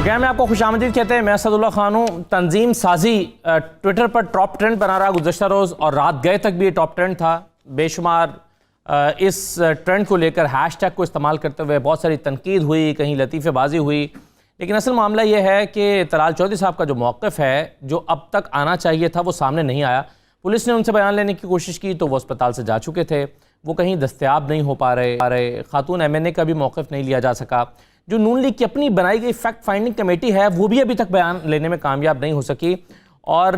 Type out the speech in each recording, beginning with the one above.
Programme में आपको खुशामदीद कहते हैं। मैं असदुल्ला खान हूँ। तंजीम साजी ट्विटर पर टॉप ट्रेंड बना रहा गुज़श्ता रोज़ और रात गए तक भी ये टॉप ट्रेंड था। बेशुमार इस ट्रेंड को लेकर हैशटैग को इस्तेमाल करते हुए बहुत सारी तनकीद हुई, कहीं लतीफ़ेबाजी हुई, लेकिन असल मामला ये है कि तलाल चौधरी साहब का जो मौक़िफ़ है, जो अब तक आना चाहिए था, वो सामने नहीं आया। पुलिस ने उनसे बयान लेने की कोशिश की तो वो अस्पताल से जा चुके थे, वो कहीं दस्तयाब नहीं हो पा रहे। खातून MNA का भी मौक़िफ़ नहीं लिया जा सका। जो नून लीग की अपनी बनाई गई फैक्ट फाइंडिंग कमेटी है, वो भी अभी तक बयान लेने में कामयाब नहीं हो सकी। और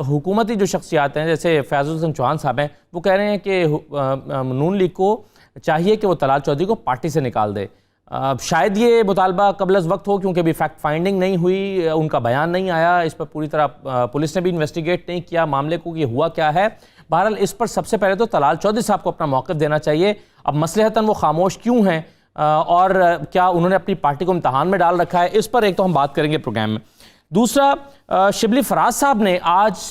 हुकूमती जो शख्सियात हैं, जैसे फैज़ुल हसन चौहान साहब हैं, वो कह रहे हैं कि नून लीग को चाहिए कि वो तलाल चौधरी को पार्टी से निकाल दे। शायद ये मुतालबा कबल अज़ वक्त हो, क्योंकि अभी फैक्ट फाइंडिंग नहीं हुई, उनका बयान नहीं आया, इस पर पूरी तरह पुलिस ने भी इन्वेस्टिगेट नहीं किया मामले को कि हुआ क्या है। बहरहाल इस पर सबसे पहले तो तलाल चौधरी साहब को अपना मौक़िफ़ देना चाहिए। अब मसलहतन वो खामोश क्यों हैं और क्या उन्होंने अपनी पार्टी को इम्तहान में डाल रखा है, इस पर एक तो हम बात करेंगे प्रोग्राम में। दूसरा, शिबली फराज साहब ने आज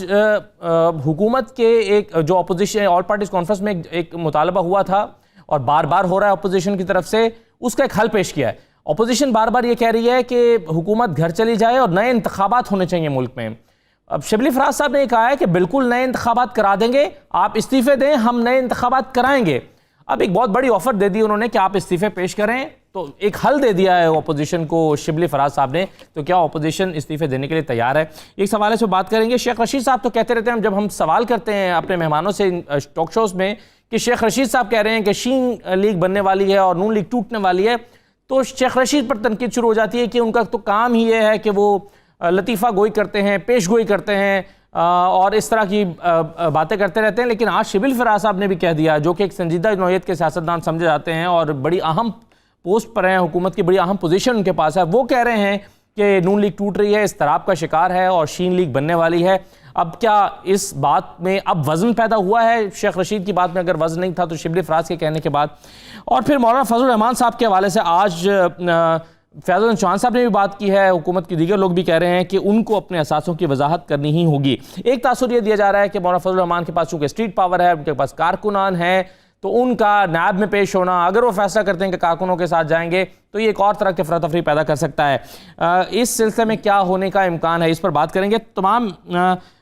हुकूमत के एक जो अपोजिशन ऑल पार्टीज कॉन्फ्रेंस में एक मुतालबा हुआ था और बार बार हो रहा है अपोजिशन की तरफ से, उसका एक हल पेश किया है। अपोजिशन बार बार ये कह रही है कि हुकूमत घर चली जाए और नए इंतखाबात होने चाहिए मुल्क में। अब शिबली फराज साहब ने कहा है कि बिल्कुल नए इंतखाबात करा देंगे, आप इस्तीफे दें, हम नए इंतखाबात कराएंगे। अब एक बहुत बड़ी ऑफर दे दी उन्होंने कि आप इस्तीफे पेश करें, तो एक हल दे दिया है अपोजिशन को शिबली फराज साहब ने। तो क्या अपोजिशन इस्तीफे देने के लिए तैयार है? एक सवाल है, इस पर बात करेंगे। शेख रशीद साहब तो कहते रहते हैं, जब हम सवाल करते हैं अपने मेहमानों से टॉक शोज में कि शेख रशीद साहब कह रहे हैं कि शीन लीग बनने वाली है और नून लीग टूटने वाली है, तो शेख रशीद पर तनकीद शुरू हो जाती है कि उनका तो काम ही ये है कि वो लतीफ़ा गोई करते हैं, पेश गोई करते हैं और इस तरह की बातें करते रहते हैं। लेकिन आज शिबली फराज साहब ने भी कह दिया, जो कि एक संजीदा नौयत के सियासतदान समझे जाते हैं और बड़ी अहम पोस्ट पर हैं, हुकूमत की बड़ी अहम पोजीशन उनके पास है, वो कह रहे हैं कि नून लीग टूट रही है, इस्तिराब का शिकार है और शीन लीग बनने वाली है। अब क्या इस बात में अब वज़न पैदा हुआ है? शेख रशीद की बात में अगर वज़न नहीं था तो शिबली फराज के कहने के बाद। और फिर मौलाना फजल रहमान साहब के हवाले से आज फैज़ुल चौहान साहब ने भी बात की है। हुकूमत के दीगर लोग भी कह रहे हैं कि उनको अपने असासों की वजाहत करनी ही होगी। एक तासुर ये दिया जा रहा है कि मौलाना फजल रहमान के पास चूँकि स्ट्रीट पावर है, उनके पास कारकुनान है, तो उनका नायब में पेश होना, अगर वो फैसला करते हैं कि कारकुनों के साथ जाएंगे, तो ये एक और तरह की अफरा-तफरी पैदा कर सकता है। इस सिलसिले में क्या होने का इम्कान है, इस पर बात करेंगे। तमाम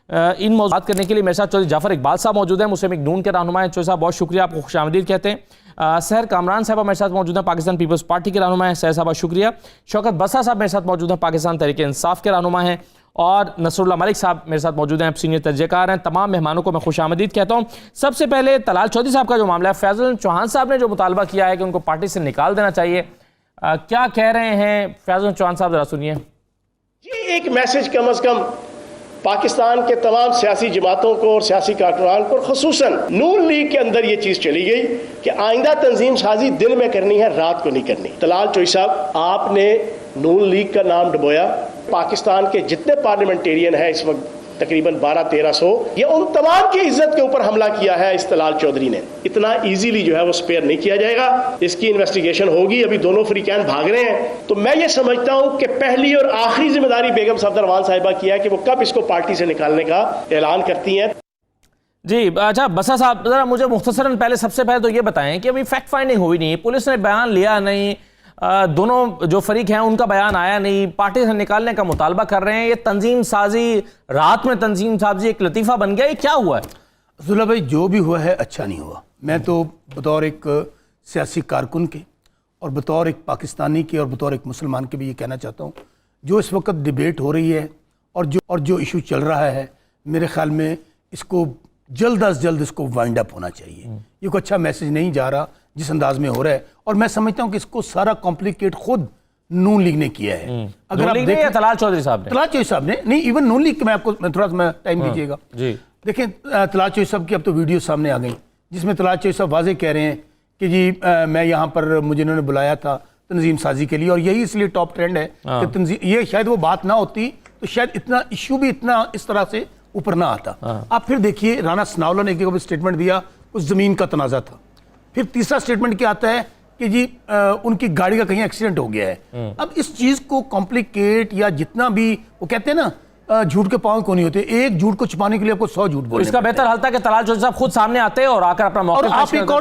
इन मौजूद बात करने के लिए मेरे साथ चौधरी जाफर इकबाल साहब मौजूद हैं, मुस्लिम लीग नून के रहनुमा हैं। चौधरी साहब बहुत शुक्रिया, आपको खुशामदीद कहते हैं। सहर कामरान साहब मेरे साथ मौजूद हैं, पाकिस्तान पीपल्स पार्टी के रहनुमा हैं। सहर साहब शुक्रिया। शौकत बसा साहब मेरे साथ मौजूद हैं, पाकिस्तान तहरीक इंसाफ के रहनुमा हैं। और नसरुल्लाह मलिक साहब मेरे साथ मौजूद हैं, सीनियर तर्जकार हैं। तमाम मेहमानों को मैं खुशामदीद कहता हूँ। सबसे पहले तलाल चौधरी साहब का जो मामला है, फैज़ुल चौहान साहब ने जो मुतालबा किया है कि उनको पार्टी से निकाल देना चाहिए, क्या कह रहे हैं फैज़ुल चौहान साहब, जरा सुनिए। ये एक मैसेज कम अज कम पाकिस्तान के तमाम सियासी जमातों को और सियासी कारकुनान को, खुसूसन नून लीग के अंदर ये चीज चली गई कि आइंदा तंजीम साजी दिन में करनी है, रात को नहीं करनी। तलाल चौधरी साहब, आपने नून लीग का नाम डुबोया। पाकिस्तान के जितने पार्लियामेंटेरियन हैं इस वक्त तकरीबन 1200-1300, ये उन तमाम की इज्जत के ऊपर हमला किया है इस तलाल चौधरी ने। इतना इजीली जो है वो स्पेयर नहीं किया जाएगा, इसकी इन्वेस्टिगेशन होगी। अभी दोनों फ्रीकैन भाग रहे हैं, तो मैं ये समझता हूं कि पहली और आखिरी जिम्मेदारी बेगम सफदर रहमान साहिबा की है कि वो कब इसको पार्टी से निकालने का ऐलान करती हैं। जी अच्छा, बसा साहब जरा मुझे मुख्तसरन पहले सबसे पहले तो ये बताएं कि अभी फैक्ट फाइंडिंग हुई नहीं, पुलिस ने बयान लिया नहीं, दोनों जो फरीक हैं उनका बयान आया नहीं, पार्टी से निकालने का मुतालबा कर रहे हैं। ये तंजीम साजी, रात में तंजीम साजी एक लतीफ़ा बन गया, ये क्या हुआ है? अब्दुल्ला भाई, जो भी हुआ है अच्छा नहीं हुआ। मैं तो बतौर एक सियासी कारकुन के और बतौर एक पाकिस्तानी के और बतौर एक मुसलमान के भी ये कहना चाहता हूँ, जो इस वक्त डिबेट हो रही है और जो इशू चल रहा है, मेरे ख्याल में इसको जल्द अज जल्द इसको वाइंड अप होना चाहिए। ये कोई अच्छा मैसेज नहीं जा रहा जिस अंदाज में हो रहा है, और मैं समझता हूँ कि इसको सारा कॉम्प्लिकेट खुद नून लीग ने किया है। अगर आप देखें, तलाल चौधरी साहब ने नहीं, इवन नून लीग के मैं आपको थोड़ा सा टाइम दीजिएगा जी। देखें, तलाल चौधरी साहब की अब तो वीडियो सामने आ गई जिसमें तलाल चौधरी साहब वाजे कह रहे हैं कि जी मैं यहाँ पर, मुझे इन्होंने बुलाया था तंजीम साजी के लिए, और यही इसलिए टॉप ट्रेंड है कि तंजीम, ये शायद वो बात ना होती तो शायद इतना इशू भी इतना इस तरह से ऊपर ना आता। आप फिर देखिए, राना सनाउल्लाह ने एक जगह स्टेटमेंट दिया, उस जमीन का तनाजा था। फिर तीसरा स्टेटमेंट क्या आता है कि जी उनकी गाड़ी का कहीं एक्सीडेंट हो गया है। अब इस चीज को कॉम्प्लिकेट, या जितना भी वो कहते हैं ना, झूठ के पांव को नहीं होते, एक झूठ को छुपाने के लिए आपको 100 झूठ बोलने। इसका बेहतर हल था कि तलाल चौधरी साहब खुद सामने आते और आकर अपना मौका। और आप एक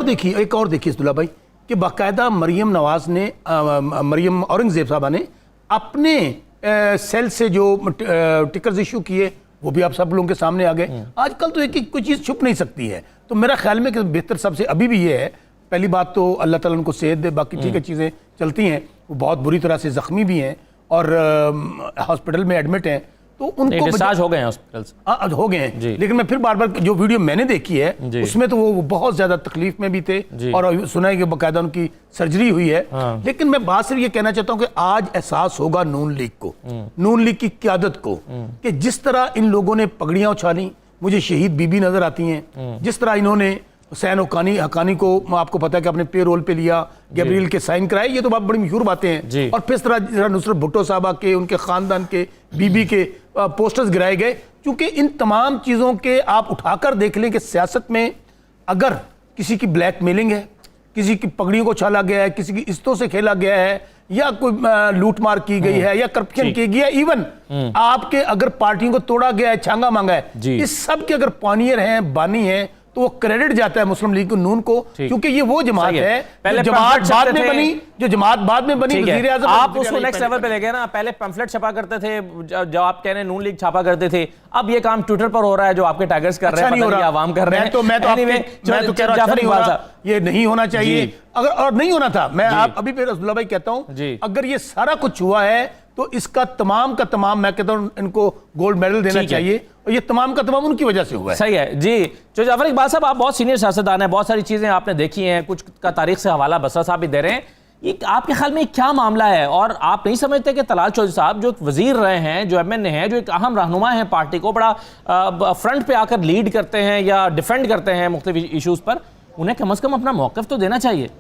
और देखिए अब्दुल्ला भाई, कि बाकायदा मरियम नवाज ने, मरियम औरंगजेब साहबा ने अपने सेल से जो टिकर्स इशू किए वो भी आप सब लोगों के सामने आ गए। आजकल तो एक कोई चीज़ छुप नहीं सकती है। तो मेरा ख्याल में कि बेहतर सबसे अभी भी ये है, पहली बात तो अल्लाह ताला उनको सेहत दे, बाकी ठीक है चीज़ें चलती हैं। वो बहुत बुरी तरह से ज़ख्मी भी हैं और हॉस्पिटल में एडमिट हैं, तो उनको डिस्चार्ज हो गए हैं हॉस्पिटल से। हो गए हैं। लेकिन मैं फिर बार बार जो वीडियो मैंने देखी है उसमें तो वो बहुत ज्यादा तकलीफ में भी थे और सुना है कि बाकायदा उनकी सर्जरी हुई है। लेकिन मैं बात सिर्फ ये कहना चाहता हूँ कि आज एहसास होगा नून लीग को, नून लीग की क़यादत को, कि जिस तरह इन लोगों ने पगड़ियां उछाली, मुझे शहीद बीबी नजर आती हैं, जिस तरह इन्होंने हुसैन हकानी को आपको पता है कि अपने पे रोल पे लिया, गैब्रियल के साइन कराए, ये तो बहुत बड़ी मशहूर बातें हैं। और फिर इस तरह नुसरत भुट्टो साहबा के, उनके खानदान के, बीबी के पोस्टर्स गिराए गए। क्योंकि इन तमाम चीज़ों के आप उठाकर देख लें कि सियासत में अगर किसी की ब्लैकमेलिंग है, किसी की पगड़ियों को छाला गया है, किसी की इस्तों से खेला गया है, या कोई लूट मार की गई है, या करप्शन की गई है, इवन आपके अगर पार्टियों को तोड़ा गया है, छांगा मांगा है, इस सब के अगर पानियर हैं, बानी हैं, तो वो क्रेडिट जाता है मुस्लिम लीग को, नून को, क्योंकि ये वो जमात है जो जमात बाद में बनी, वज़ीर आज़म आप उसको नेक्स्ट लेवल पे ले गए ना। पहले पैम्फलेट छपा करते थे, जब आप कह रहे हैं नून लीग छापा करते थे, अब ये काम ट्विटर पर हो रहा है जो आपके टाइगर्स कर रहे हैं, आवाम कर रहे हैं। मैं तो कह रहा हूं ये नहीं होना चाहिए, अगर और नहीं होना था। मैं आप अभी फिर रसूलुल्लाह भाई कहता हूं, अगर ये सारा कुछ हुआ है तो इसका तमाम का तमाम, मैं कहता हूं इनको गोल्ड मेडल देना चाहिए, और ये तमाम का तमाम उनकी वजह से हुआ है। सही है जी। जो जाफर इकबाल साहब, आप बहुत सीनियर सियासतदान हैं, बहुत सारी चीजें आपने देखी हैं, कुछ का तारीख से हवाला बसरा साहब भी दे रहे हैं। ये आपके ख्याल में क्या मामला है, और आप नहीं समझते कि तलाल चौधरी साहब जो वजीर रहे हैं, जो MNA हैं, जो एक अहम रहनुमा है पार्टी को, बड़ा फ्रंट पे आकर लीड करते हैं या डिफेंड करते हैं मुख्तलिफ इशूज पर, उन्हें कम से कम अपना मौक़िफ़ तो देना चाहिए।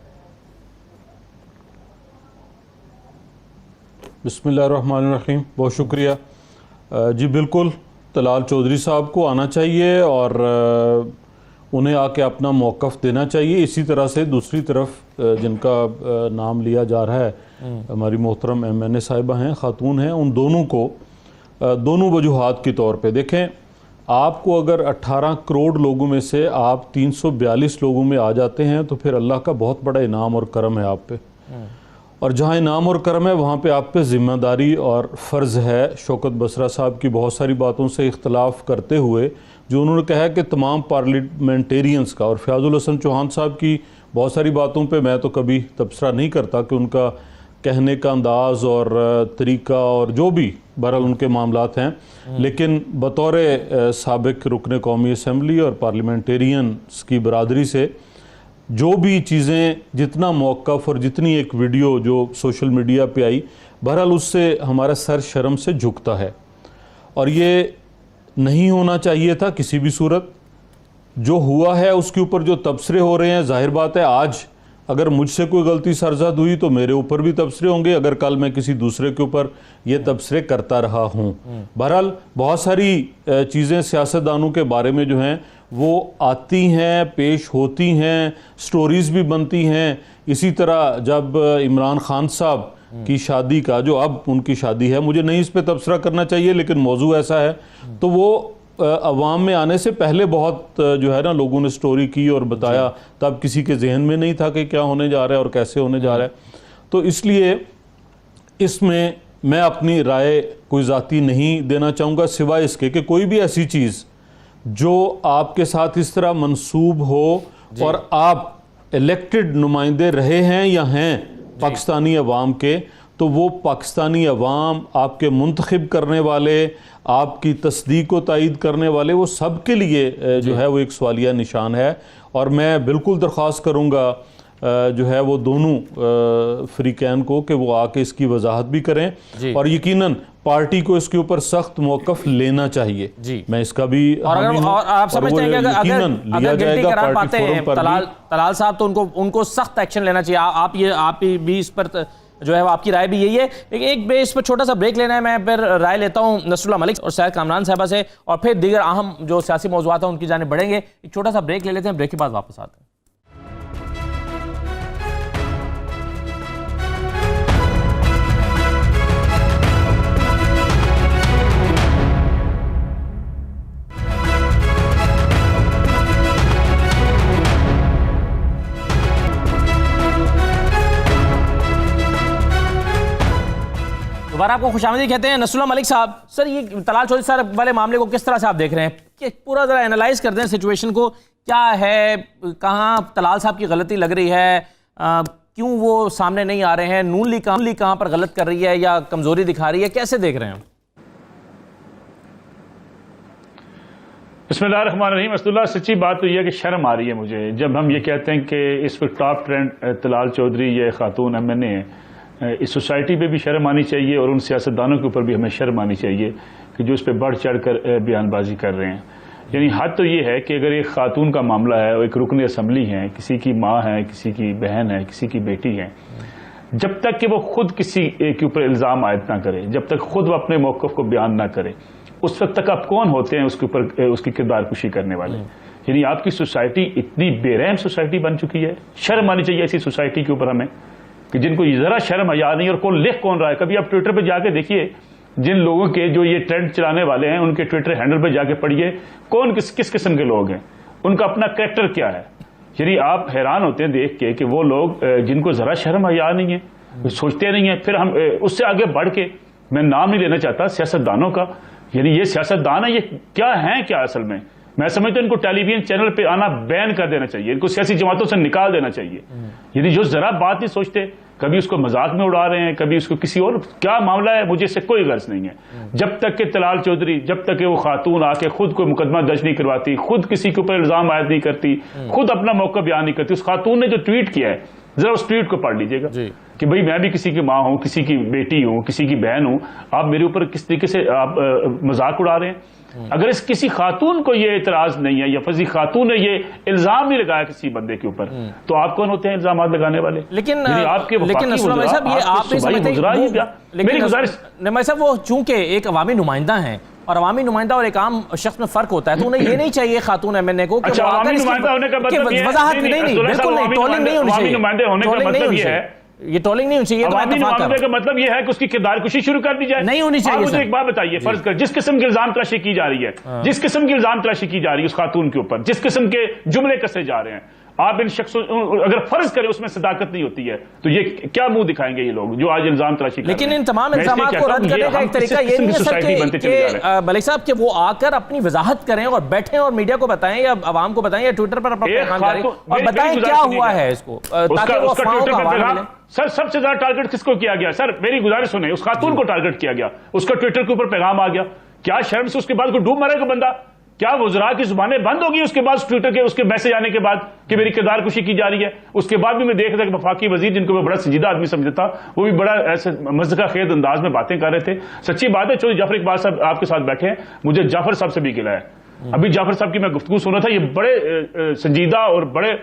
बिस्मिल्लाहिर्रहमानिर्रहीम, बहुत शुक्रिया जी। बिल्कुल तलाल चौधरी साहब को आना चाहिए और उन्हें आके अपना मौक़िफ़ देना चाहिए। इसी तरह से दूसरी तरफ जिनका नाम लिया जा रहा है, हमारी मोहतरम MNA साहिबा हैं, ख़ातून हैं, उन दोनों को दोनों वजूहात के तौर पे देखें। आपको अगर 18 करोड़ लोगों में से आप 342 लोगों में आ जाते हैं तो फिर अल्लाह का बहुत बड़ा इनाम और करम है आप पे, और जहाँ इनाम और करम है वहाँ पे आप पे ज़िम्मेदारी और फ़र्ज़ है। शौकत बसरा साहब की बहुत सारी बातों से इख्तलाफ करते हुए जो उन्होंने कहा कि तमाम पार्लियामेंटेरियंस का, और फ़याज़ुल हसन चौहान साहब की बहुत सारी बातों पे मैं तो कभी तबसरा नहीं करता कि उनका कहने का अंदाज़ और तरीका और जो भी बहरहाल उनके मामलात हैं, लेकिन बतौर साबिक़ रुकन कौमी असम्बली और पार्लियामेंटेरियंस की बरादरी से जो भी चीज़ें, जितना मौक़िफ़ और जितनी एक वीडियो जो सोशल मीडिया पे आई, बहरहाल उससे हमारा सर शर्म से झुकता है, और ये नहीं होना चाहिए था किसी भी सूरत। जो हुआ है उसके ऊपर जो तबसरे हो रहे हैं, जाहिर बात है आज अगर मुझसे कोई गलती सरजद हुई तो मेरे ऊपर भी तबसरे होंगे, अगर कल मैं किसी दूसरे के ऊपर ये तबसरे करता रहा हूँ। बहरहाल बहुत सारी चीज़ें सियासतदानों के बारे में जो हैं वो आती हैं, पेश होती हैं, स्टोरीज़ भी बनती हैं। इसी तरह जब इमरान खान साहब की शादी का, जो अब उनकी शादी है, मुझे नहीं इस पर तबसरा करना चाहिए लेकिन मौजू ऐसा है, तो वो अवाम में आने से पहले बहुत जो है ना लोगों ने स्टोरी की और बताया, तब किसी के जहन में नहीं था कि क्या होने जा रहा है और कैसे होने जा रहा है। तो इसलिए इसमें मैं अपनी राय कोई ज़ाती नहीं देना चाहूँगा, सिवाय इसके कि कोई भी ऐसी चीज़ जो आपके साथ इस तरह मंसूब हो और आप इलेक्टेड नुमाइंदे रहे हैं या हैं पाकिस्तानी अवाम के, तो वो पाकिस्तानी अवाम, आपके मुंतखब करने वाले, आपकी तस्दीक व तायीद करने वाले, वो सब के लिए जो है वो एक सवालिया निशान है। और मैं बिल्कुल दरख्वास्त करूँगा जो है वो दोनों फ्रीकैन को कि वो आके इसकी वजाहत भी करें, और यकीनन पार्टी को इसके ऊपर सख्त मौक़िफ़ लेना चाहिए जी। मैं इसका भी और आप समझते हैं कि अगर गिल्टी करार पाते हैं तलाल साहब तो उनको सख्त एक्शन लेना चाहिए। आप भी इस पर जो है वो आपकी राय भी यही है। लेकिन एक इस पर छोटा सा ब्रेक लेना है, मैं फिर राय लेता हूँ नसरुल्लाह मलिक और सैयद कामरान साहबा से, और फिर दीगर अहम जो सियासी मौज़ूआत हैं उनकी जानिब बढ़ेंगे। एक छोटा सा ब्रेक ले लेते हैं, ब्रेक के बाद वापस आते हैं। दोबारा आपको खुशामदीद कहते हैं। नसरुल्लाह मलिक साहब, सर ये तलाल चौधरी साहब वाले मामले को किस तरह से आप देख रहे हैं कि पूरा ज़रा एनालाइज कर दें सिचुएशन को, क्या है, कहाँ तलाल साहब की गलती लग रही है, क्यों वो सामने नहीं आ रहे हैं, नून लीग कहाँ पर गलत कर रही है या कमज़ोरी दिखा रही है, कैसे देख रहे हैं? बिस्मिल्लाहिर्रहमानिर्रहीम। असदुल्लाह, सच्ची बात तो यह है कि शर्म आ रही है मुझे जब हम ये कहते हैं कि इस वक्त टॉप ट्रेंड तलाल चौधरी ये खातून MNA है। इस सोसाइटी पे भी शर्म आनी चाहिए और उन सियासतदानों के ऊपर भी हमें शर्म आनी चाहिए कि जो इस पर बढ़ चढ़ कर बयानबाजी कर रहे हैं। यानी हद तो ये है कि अगर एक खातून का मामला है और एक रुकन असम्बली है, किसी की माँ है, किसी की बहन है, किसी की बेटी है, जब तक कि वो खुद किसी के ऊपर इल्ज़ाम आयद ना करे, जब तक खुद वो अपने मौक़िफ़ को बयान ना करे, उस वक्त तक आप कौन होते हैं उसके ऊपर उसकी किरदार कुशी करने वाले। यानी आपकी सोसाइटी इतनी बेरहम सोसाइटी बन चुकी है। शर्म आनी चाहिए ऐसी सोसाइटी के ऊपर हमें कि जिनको ज़रा शर्म हया नहीं। और कौन लिख कौन रहा है, कभी आप ट्विटर पर जाके देखिए, जिन लोगों के जो ये ट्रेंड चलाने वाले हैं उनके ट्विटर हैंडल पर जाके पढ़िए कौन किस किस्म के लोग हैं, उनका अपना कैरेक्टर क्या है। यानी आप हैरान होते हैं देख के कि वो लोग जिनको ज़रा शर्म हया नहीं है, सोचते नहीं है। फिर हम उससे आगे बढ़ के, मैं नाम नहीं लेना चाहता सियासतदानों का, यानी ये सियासतदान है, ये क्या है क्या असल में, मैं समझता हूं इनको टेलीविजन चैनल पे आना बैन कर देना चाहिए, इनको सियासी जमातों से निकाल देना चाहिए। यानी जो जरा बात नहीं सोचते, कभी उसको मजाक में उड़ा रहे हैं, कभी उसको किसी और, क्या मामला है मुझे इससे कोई गर्ज नहीं है। जब तक कि तलाल चौधरी, जब तक कि वो खातून आके खुद कोई मुकदमा दर्ज नहीं करवाती, खुद किसी के ऊपर इल्जाम आयद नहीं करती, खुद अपना मौका बयान नहीं करती। उस खातून ने जो ट्वीट किया है, जरा उस ट्वीट को पढ़ लीजिएगा कि भाई मैं भी किसी की माँ हूं, किसी की बेटी हूं, किसी की बहन हूं, आप मेरे ऊपर किस तरीके से आप मजाक उड़ा रहे हैं। अगर इस किसी खातून को ये इतराज नहीं है या फजी खातून ने ये इल्जाम नहीं लगाया किसी बंदे के ऊपर, तो आप कौन होते हैं इल्जाम लगाने वाले। लेकिन आपके साहब ये आप मेरी गुजारिश नमाज साहब, वो चूंकि एक अवामी नुमाइंदा है और अवामी नुमाइंदा और एक आम शख्स में फर्क होता है, तो उन्हें ये नहीं चाहिए खातून MNA को कि अवामी नुमाइंदा होने का मतलब वजाहत नहीं, बिल्कुल नहीं, ट्रोलिंग नहीं होनी चाहिए, होने का मतलब ये है, ये ट्रोलिंग नहीं होनी चाहिए। का मतलब ये है कि उसकी किरदार कुशी शुरू कर दी जाए, नहीं होनी चाहिए। मुझे एक बात बताइए, फर्ज कर जिस किस्म की इल्जाम तलाशी की जा रही है, जिस किस्म की इल्जाम तलाशी की जा रही है उस खातून के ऊपर, जिस किस्म के जुमले कसे जा रहे हैं, आप इन शख्सों, अगर फर्ज करें उसमें सदाकत नहीं होती है, तो ये क्या मुंह दिखाएंगे ये लोग जो आज इल्जाम तलाशी कर रहे हैं। लेकिन इन तमाम इल्जामात को रद्द करने का एक तरीका ये नहीं है सर कि मलिक साहब कि वो आकर अपनी वजाहत करें और बैठें और मीडिया को बताएं या आवाम को बताएं या ट्विटर पर और बताएं क्या हुआ है इसको, ताकि वो अफवाहों का हवाला मिले। सर सबसे ज्यादा टारगेट किसको किया गया? सर मेरी गुजारिश सुने, उस खातून को टारगेट किया गया, उसका ट्विटर के ऊपर पैगाम आ गया। क्या शर्म से उसके बाद को डूब मरेगा बंदा? क्या वज़रा की जुबानें बंद होगी उसके बाद, ट्विटर के उसके मैसेज आने के बाद कि मेरी किरदार कुशी की जा रही है? उसके बाद भी मैं देख रहा था कि वफाकी वजीर, जिनको मैं बड़ा संजीदा आदमी समझता, वो भी बड़ा ऐसे मज़का खेद अंदाज में बातें कर रहे थे। सच्ची बात है, चौधरी जाफर इकबाल साहब आपके साथ बैठे हैं, मुझे जाफर साहब से भी गिला है। अभी जाफर साहब की मैं गुफ्तगू सुन रहा था, ये बड़े संजीदा और बड़े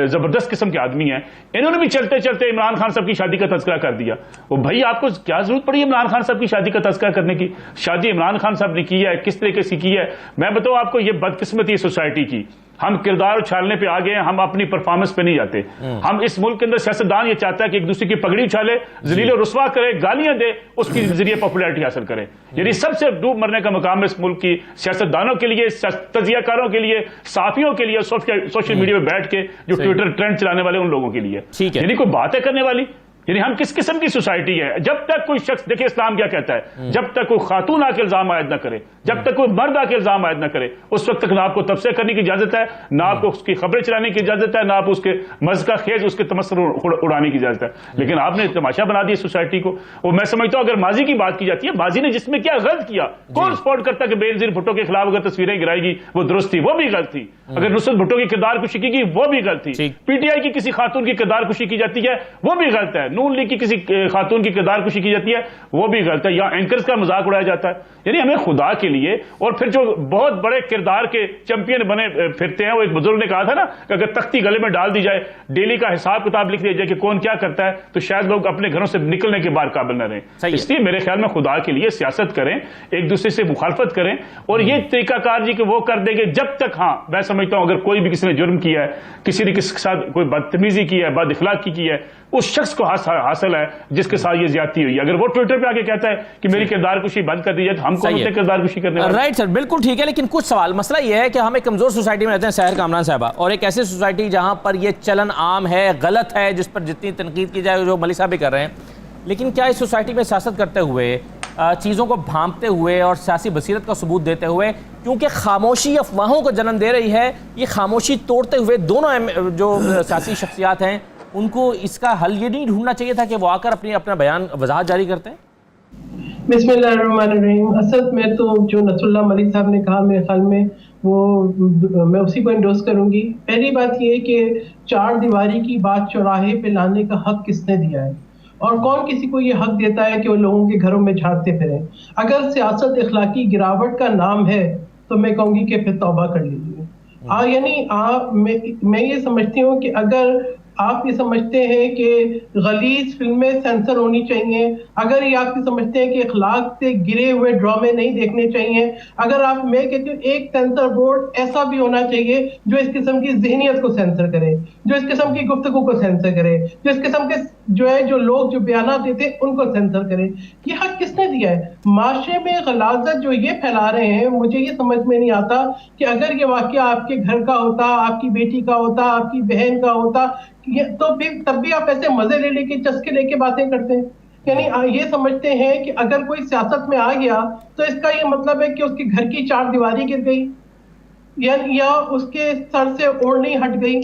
जबरदस्त किस्म के आदमी हैं। इन्होंने भी चलते चलते इमरान खान साहब की शादी का तज़किरा कर दिया। वो भाई आपको क्या जरूरत पड़ी इमरान खान साहब की शादी का तज़किरा करने की? शादी इमरान खान साहब ने की है, किस तरीके से की है? मैं बताऊं आपको, ये बदकिस्मती है सोसाइटी की। हम किरदार उछालने पे आ गए हैं, हम अपनी परफॉर्मेंस पे नहीं जाते। हम इस मुल्क के अंदर सियासतदान ये चाहता है कि एक दूसरे की पगड़ी उछाले, जलील और रुस्वा करे, गालियां दे, उसके जरिए पॉपुलैरिटी हासिल करे। यानी सबसे डूब मरने का मुकाम इस मुल्क की सियासतदानों के लिए, तजियाकारों के लिए, साफियों के लिए, सोशल मीडिया में बैठ के जो ट्विटर ट्रेंड चलाने वाले उन लोगों के लिए। यानी कोई बात है करने वाली? यानी हम किस किस्म की सोसाइटी है? जब तक कोई शख्स, देखिए इस्लाम क्या कहता है, जब तक कोई खातून आके इल्जाम आयद न करे, जब तक कोई मर्द आके इल्जाम आयद न करे, उस वक्त तक ना आपको तबसरे करने की इजाजत है, ना आपको उसकी खबरें चलाने की इजाजत है, ना आप उसके मज़का खेज, उसके तमस्सुर उड़ाने की इजाजत है। लेकिन आपने तमाशा बना दिया सोसाइटी को। और मैं समझता हूं अगर माजी की बात की जाती है, माजी ने जिसमें क्या गलत किया, कौन सपोर्ट करता कि बेनजीर भुट्टो के खिलाफ अगर तस्वीरें गिराएगी वो दुरुस्त थी, वो भी गलत थी। अगर नुसरत भुट्टो की किरदार कुशी की वो भी गलत थी। PTI की किसी खातून की किरदार कुशी की जाती है वो भी गलत है। नून लीग की किसी खातून की किरदार कुशी की जाती है वो भी गलत है। या एंकर्स का मजाक उड़ाया जाता है। यानी हमें खुदा के लिए, और फिर जो बहुत बड़े किरदार के चैंपियन बने फिरते हैं, वो एक बुजुर्ग ने कहा था ना कि अगर तख्ती गले में डाल दी जाए, डेली का हिसाब किताब लिख दिया जाए कि कौन क्या करता है, तो शायद लोग अपने घरों से निकलने के बाद काबिल न रहें। इसलिए मेरे ख्याल में खुदा के लिए सियासत करें, एक दूसरे से मुखालफत करें, और ये तरीकाकार जी कि वो कर देंगे जब तक, हाँ मैं समझता हूं अगर कोई भी किसी ने जुर्म किया है, किसी ने किसी के साथ कोई बदतमीजी की है, बद इखलाकी की है, उस शख्स को हासिल है जिसके साथ ये ज्यादती हुई है। अगर वो ट्विटर पे आके कहता है कि मेरी किरदार कुशी बंद कर दी जाए, तो हम कौन से किरदार कुशी करने वाले? राइट सर, बिल्कुल ठीक है। लेकिन कुछ सवाल, मसला ये है कि हम एक कमजोर सोसाइटी में रहते हैं सहर कामरान साहबा, और एक ऐसी सोसाइटी जहां पर ये चलन आम है, गलत है, जिस पर जितनी तनकीद की जाए, जो मलिक साहब भी कर रहे हैं, लेकिन क्या इस सोसाइटी में सियासत करते हुए, चीज़ों को भांपते हुए और सियासी बसीरत का सबूत देते हुए, क्योंकि खामोशी अफवाहों को जन्म दे रही है, ये खामोशी तोड़ते हुए दोनों जो सियासी शख्सियात हैं उनको इसका हल ये नहीं ढूंढना चाहिए था कि वो आकर अपना बयान वजाहत जारी करते हैं? बिस्मिल्लाहिर्रहमानिर्रहीम। असद में तो जो नसरुल्लाह मलिक साहब ने कहा, मेरे ख्याल में वो मैं उसी को इंडोर्स करूंगी। पहली बात ये कि चार दीवारी की बात चौराहे पे लाने का हक किसने दिया है और कौन किसी को ये हक देता है कि वो लोगों के घरों में झाड़ते फिरें? अगर सियासत इखलाकी गिरावट का नाम है तो मैं कहूंगी कि फिर तौबा कर लीजिए। यानी मैं ये समझती हूँ कि अगर आप ये समझते हैं कि गलीज फिल्में सेंसर होनी चाहिए, अगर ये आप ये समझते हैं कि इखलाक से गिरे हुए ड्रामे नहीं देखने चाहिए, अगर आप, मैं कहती हूँ एक सेंसर बोर्ड ऐसा भी होना चाहिए जो इस किस्म की जहनियत को सेंसर करे, जो इस किस्म की गुफ्तगू को सेंसर करे, जो इस किस्म के जो लोग जो बयान देते हैं उनको सेंसर करे। ये हक किसने दिया है? माशरे में गलाजत जो ये फैला रहे हैं, मुझे ये समझ में नहीं आता कि अगर ये वाकया आपके घर का होता, आपकी बेटी का होता, आपकी बहन का होता, तो फिर तब भी आप ऐसे मजे ले लेके चस्के लेके बातें करते हैं। यानी ये समझते हैं कि अगर कोई सियासत में आ गया तो इसका ये मतलब है कि उसके घर की चार दीवारी गिर गई या उसके सर से ओढ़नी हट गई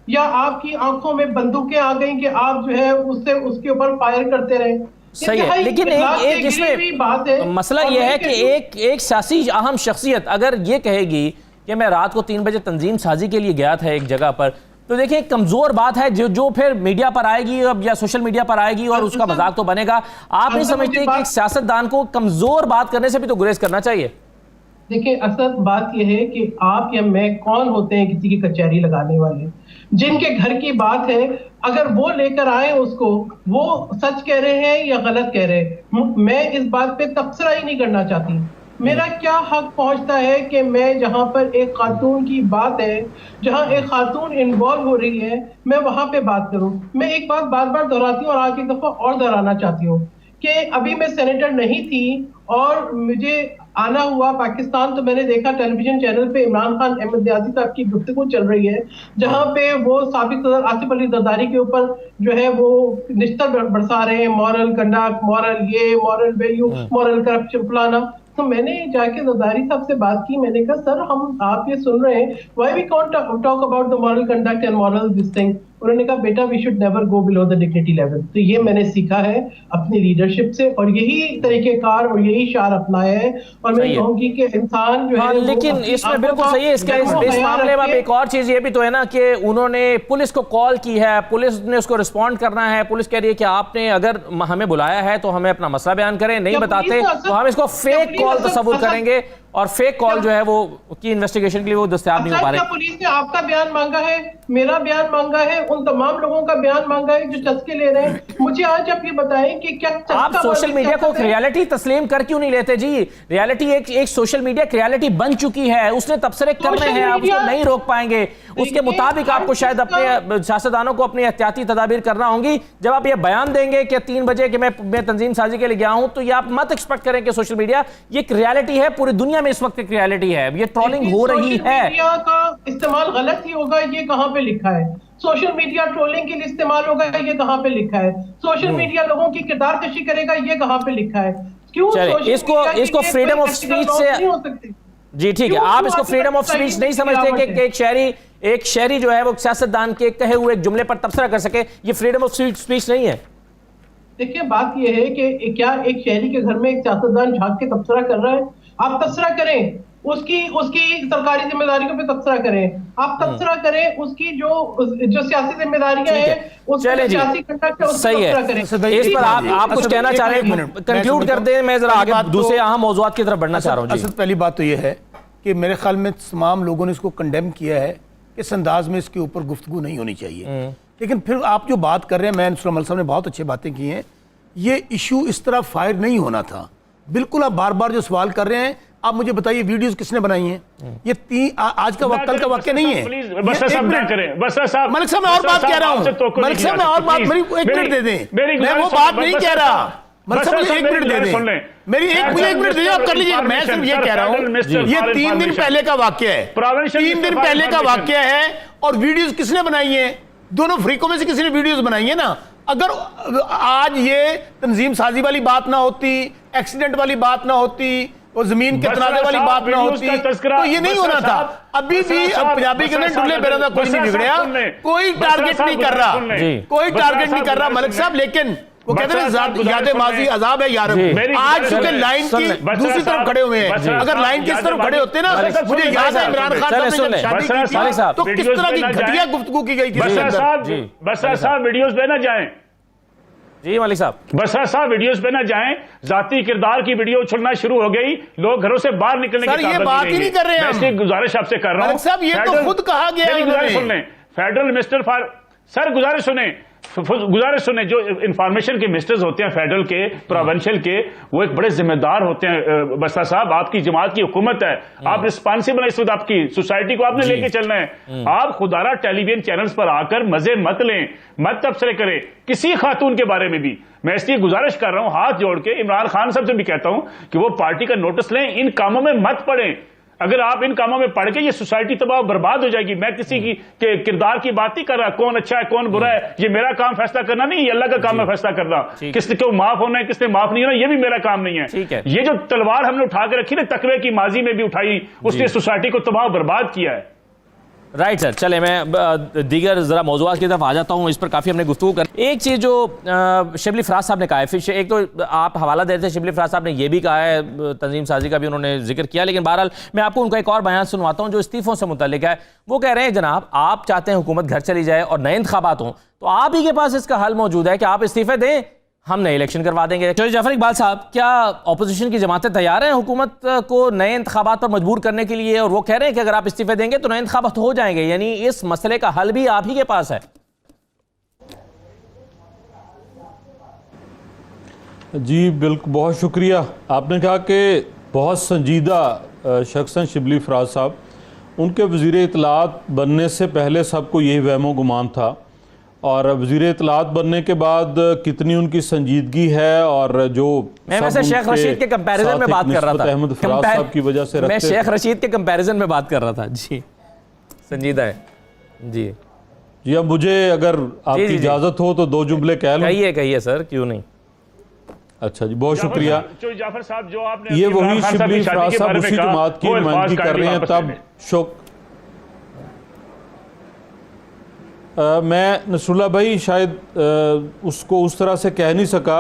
या आपकी आंखों में बंदूकें आ गई कि आप जो है उससे उसके ऊपर फायर करते रहे। सही है, लेकिन एक इसमें बात है, मसला यह है कि एक सियासी अहम शख्सियत अगर ये कहेगी कि मैं रात को 3 बजे तंजीम साजी के लिए गया था एक जगह पर, तो देखिए एक कमजोर बात है जो फिर मीडिया पर आएगी या सोशल मीडिया पर आएगी और उसका मजाक तो बनेगा। आप नहीं समझते कि एक सियासतदान को कमजोर बात करने से भी तो गुरेज करना चाहिए? देखिए, असल बात यह है कि आप या मैं कौन होते हैं किसी की कचहरी लगाने वाले? जिनके घर की बात है, अगर वो लेकर आए उसको, वो सच कह रहे हैं या गलत कह रहे हैं, मैं इस बात पे तबसरा ही नहीं करना चाहती। मेरा क्या हक पहुंचता है कि मैं जहां पर एक खातून की बात है, जहां एक खातून इन्वॉल्व हो रही है, मैं वहां पे बात करूं? मैं एक बात बार बार दोहराती हूँ और आज एक दफा और दोहराना चाहती हूँ कि अभी मैं सेनेटर नहीं थी और मुझे आना हुआ पाकिस्तान, तो मैंने देखा टेलीविजन चैनल पे इमरान खान अहमद न्याजी साहब की गुफ्तगू चल रही है जहां पे वो साबिक सदर आसिफ अली जरदारी के ऊपर जो है वो निश्तर बरसा रहे हैं, मॉरल कंडक्ट, मॉरल ये, मॉरल वैल्यू, मॉरल करप्शन, फलाना। तो मैंने जाके जरदारी साहब से बात की, मैंने कहा सर आप ये सुन रहे हैं, why we can't talk about the moral conduct and moral this thing? उन्होंने कहा बेटा we should never go below the dignity level. तो ये मैंने सीखा है अपनी लीडरशिप से और यही तरीकेकार और यही शार अपनाया है और मैं कहूंगी कि इंसान जो है, लेकिन इसमें बिल्कुल सही है। इस मामले में एक और चीज ये भी तो है ना कि उन्होंने पुलिस को कॉल की है, पुलिस ने उसको रिस्पॉन्ड करना है, पुलिस कह रही है कि आपने अगर हमें बुलाया है तो हमें अपना मसला बयान करें, नहीं बताते तो हम इसको फेक कॉल तस्वुर करेंगे और फेक कॉल जो है वो की इन्वेस्टिगेशन के लिए वो दस्तयाब नहीं हो पा रहे। पुलिस ने आपका बयान मांगा है, मेरा बयान मांगा है, उन तमाम लोगों का बयान मांगा है जो चस्के ले रहे हैं। मुझे आज आप ये बताएं कि क्या आप सोशल मीडिया को रियलिटी तस्लीम कर क्यों नहीं लेते जी? रियलिटी एक सोशल मीडिया रियलिटी बन चुकी है, उसने तबसरे करने हैं, आप उसको नहीं रोक पाएंगे। उसके मुताबिक आपको शायद अपने सियासतदानों को अपनी एहतियाती तदाबीर करना होंगी। जब आप ये बयान देंगे कि 3 बजे कि मैं तंजीम साजी के लिए गया हूं, तो ये आप मत एक्सपेक्ट करें कि सोशल मीडिया ये एक रियलिटी है, पूरी दुनिया में इस वक्त एक रियलिटी है, ये ट्रोलिंग हो रही है। मीडिया का इस्तेमाल गलत ही होगा, ये कहां पे लिखा है? सोशल मीडिया ट्रोलिंग के लिए इस्तेमाल होगा, ये कहां पे लिखा है? सोशल मीडिया लोगों की किरदार कशी करेगा, ये कहां पे लिखा है? क्यों इसको फ्रीडम ऑफ स्पीच से जी ठीक है, आप इसको फ्रीडम ऑफ स्पीच नहीं समझते कि एक शहरी जो है वो सियासतदान के कहे हुए एक जुमले पर तबसरा कर सके, ये फ्रीडम ऑफ स्पीच नहीं है। देखिए, बात यह है कि क्या एक शहरी के घर में एक सियासतदान झांक के तबसरा कर रहा है? आप तबसरा करें, उसकी सरकारी जिम्मेदारियों पे तबसरा करें, आप तबसरा करें उसकी जो सियासी जिम्मेदारियां हैं, चले जी, सही है। इस पर आप कुछ कहना चाह रहे हैं, कंक्लूड कर दें, मैं जरा आगे दूसरे अहम मौजूद की तरफ बढ़ना चाह रहा हूँ। पहली बात तो यह है कि मेरे ख्याल में तमाम लोगों ने इसको कंडेम किया है, इस अंदाज में इसके ऊपर गुफ्तगू नहीं होनी चाहिए। लेकिन फिर आप जो बात कर रहे हैं, मैं सुरमल साहब ने बहुत अच्छी बातें की हैं, ये इशू इस तरह फायर नहीं होना था। बिल्कुल आप बार बार जो सवाल कर रहे हैं, आप मुझे बताइए वीडियोस किसने बनाई हैं? ये आज का कल का वाक्य नहीं है। मलिक साहब मैं और बात कह रहा हूँ, मलिक साहब मैं और बात, मेरी 1 मिनट दे दें, मैं वो बात नहीं कह रहा। मलिक साहब मुझे 1 मिनट दे दें, मेरी मुझे 1 मिनट दीजिए, आप कर लीजिए। मैं सिर्फ ये कह रहा हूँ, ये 3 दिन पहले का वाक्य है, 3 दिन पहले का वाक्य है और वीडियोस किसने बनाई है? दोनों फ्रीकों में से किसी ने वीडियोस बनाई है ना। अगर आज ये तंजीम साजी वाली बात ना होती, एक्सीडेंट वाली बात ना होती, वो जमीन के तनाजे वाली बात ना होती, तो ये नहीं होना था। अभी भी पंजाबी के अंदर डुल्ले बेरा कोई नहीं बिगड़िया, कोई टारगेट नहीं कर रहा, कोई टारगेट नहीं कर रहा मलिक साहब। लेकिन वो कहते हैं याद माजी अजाब है यार। आज चूंकि लाइन की दूसरी तरफ खड़े हुए हैं, अगर लाइन की इस तरफ खड़े होते ना, मुझे याद है इमरान खान साहब ने जब शादी की थी तो किस तरह की घटिया गुफ्तगू की गई थी। बसरा साहब वीडियोस पे ना जाएं। जी मलिक साहब, बसरा साहब वीडियोस पे ना जाएं। जाती किरदार की वीडियो उछलना शुरू हो गई, लोग घरों से बाहर निकलने की ये बात ही नहीं कर रहे हैं। मैं इसकी गुजारिश आपसे कर रहा हूं साहब, ये तो खुद कहा गया है। गुजारिश सुन लें, फेडरल मिनिस्टर फॉर सर गुजारिश सुने, जो इंफॉर्मेशन के मिनिस्टर्स होते हैं फेडरल के, प्रोविंशियल के, वो एक बड़े जिम्मेदार होते हैं। बस्ता साहब, आपकी जमात की हुकूमत है, आप रिस्पांसिबल है इस वक्त, आपकी सोसाइटी को आपने लेके चलना है। आप खुदारा टेलीविजन चैनल्स पर आकर मजे मत लें, मत तबसरे करें किसी खातून के बारे में भी। मैं इसलिए गुजारिश कर रहा हूं हाथ जोड़ के, इमरान खान साहब से भी कहता हूं कि वो पार्टी का नोटिस लें, इन कामों में मत पड़ें। अगर आप इन कामों में पढ़ के ये सोसाइटी तबाह बर्बाद हो जाएगी। मैं किसी की के किरदार की बात नहीं कर रहा, कौन अच्छा है कौन बुरा है, ये मेरा काम फैसला करना नहीं, ये अल्लाह का काम है फैसला करना। किसने क्यों माफ होना है, किसने माफ नहीं होना, ये भी मेरा काम नहीं है। ये जो तलवार हमने उठा के रखी ना, तकवे की माजी में भी उठाई, उसने सोसाइटी को तबाह बर्बाद किया है। राइट सर, चले मैं दीगर ज़रा मौज़ूआत की तरफ आ जाता हूँ। इस पर काफ़ी हमने गुफ्तगू कर। एक चीज़ जो शिबली फराज साहब ने कहा है, फिर एक तो आप हवाला दे रहे थे, शिबली फराज साहब ने यह भी कहा है, तंजीम साजी का भी उन्होंने जिक्र किया, लेकिन बहरहाल मैं आपको उनका एक और बयान सुनवाता हूँ जो इस्तीफ़ों से मुतल्लिक है। वो कह रहे हैं जनाब, आप चाहते हैं हुकूमत घर चली जाए और नए इंतखाबात हों, तो आप ही के पास इसका हल मौजूद है कि आप इस्तीफ़े दें, हम नए इलेक्शन करवा देंगे। चौधरी जाफर इकबाल साहब, क्या ऑपोजिशन की जमातें तैयार हैं हुकूमत को नए इंतखाबात पर मजबूर करने के लिए? और वो कह रहे हैं कि अगर आप इस्तीफे देंगे तो नए इंतखाबात हो जाएंगे, यानी इस मसले का हल भी आप ही के पास है। जी बिल्कुल, बहुत शुक्रिया। आपने कहा कि बहुत संजीदा शख्स हैं शिबली फराज साहब। उनके वज़ीर इत्तलात बनने से पहले सबको यही वहमो गुमान था, और वज़ीर इत्तलात बनने के बाद कितनी उनकी संजीदगी है। और जो मैं वैसे शेख रशीद के कंपैरिजन में बात कर रहा था, अहमद फराज साहब की वजह से मैं शेख रशीद के कंपैरिजन में बात कर रहा था। जी संजीदा है जी। जी, अब मुझे अगर आपकी इजाज़त हो तो दो जुमले कह लूं। कहिए सर, क्यों नहीं। अच्छा जी, बहुत शुक्रिया। जाफर साहब, जो आपने ये वही शिबली फराज साहब उसी जमात की नुमाइंदगी कर रहे हैं। तब मैं नसरुल्लाह भाई शायद उसको उस तरह से कह नहीं सका।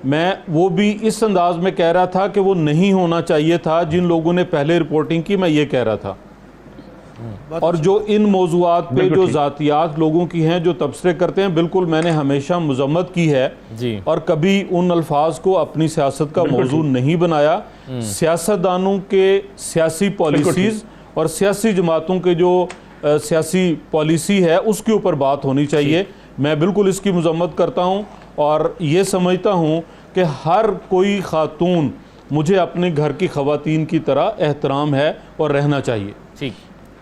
मैं वो भी इस अंदाज में कह रहा था कि वो नहीं होना चाहिए था जिन लोगों ने पहले रिपोर्टिंग की, मैं ये कह रहा था। और जो इन मौज़ूआत पे जो ज़ातियात लोगों की हैं जो तबसरे करते हैं, बिल्कुल मैंने हमेशा मज़म्मत की है जी। और कभी उन अल्फाज को अपनी सियासत का मौजू नहीं बनाया। सियासतदानों के सियासी पॉलिसीज़ और सियासी जमातों के जो सियासी पॉलिसी है उसके ऊपर बात होनी चाहिए। मैं बिल्कुल इसकी मज़म्मत करता हूँ और ये समझता हूँ कि हर कोई खातून मुझे अपने घर की ख़वातीन की तरह एहतराम है और रहना चाहिए। ठीक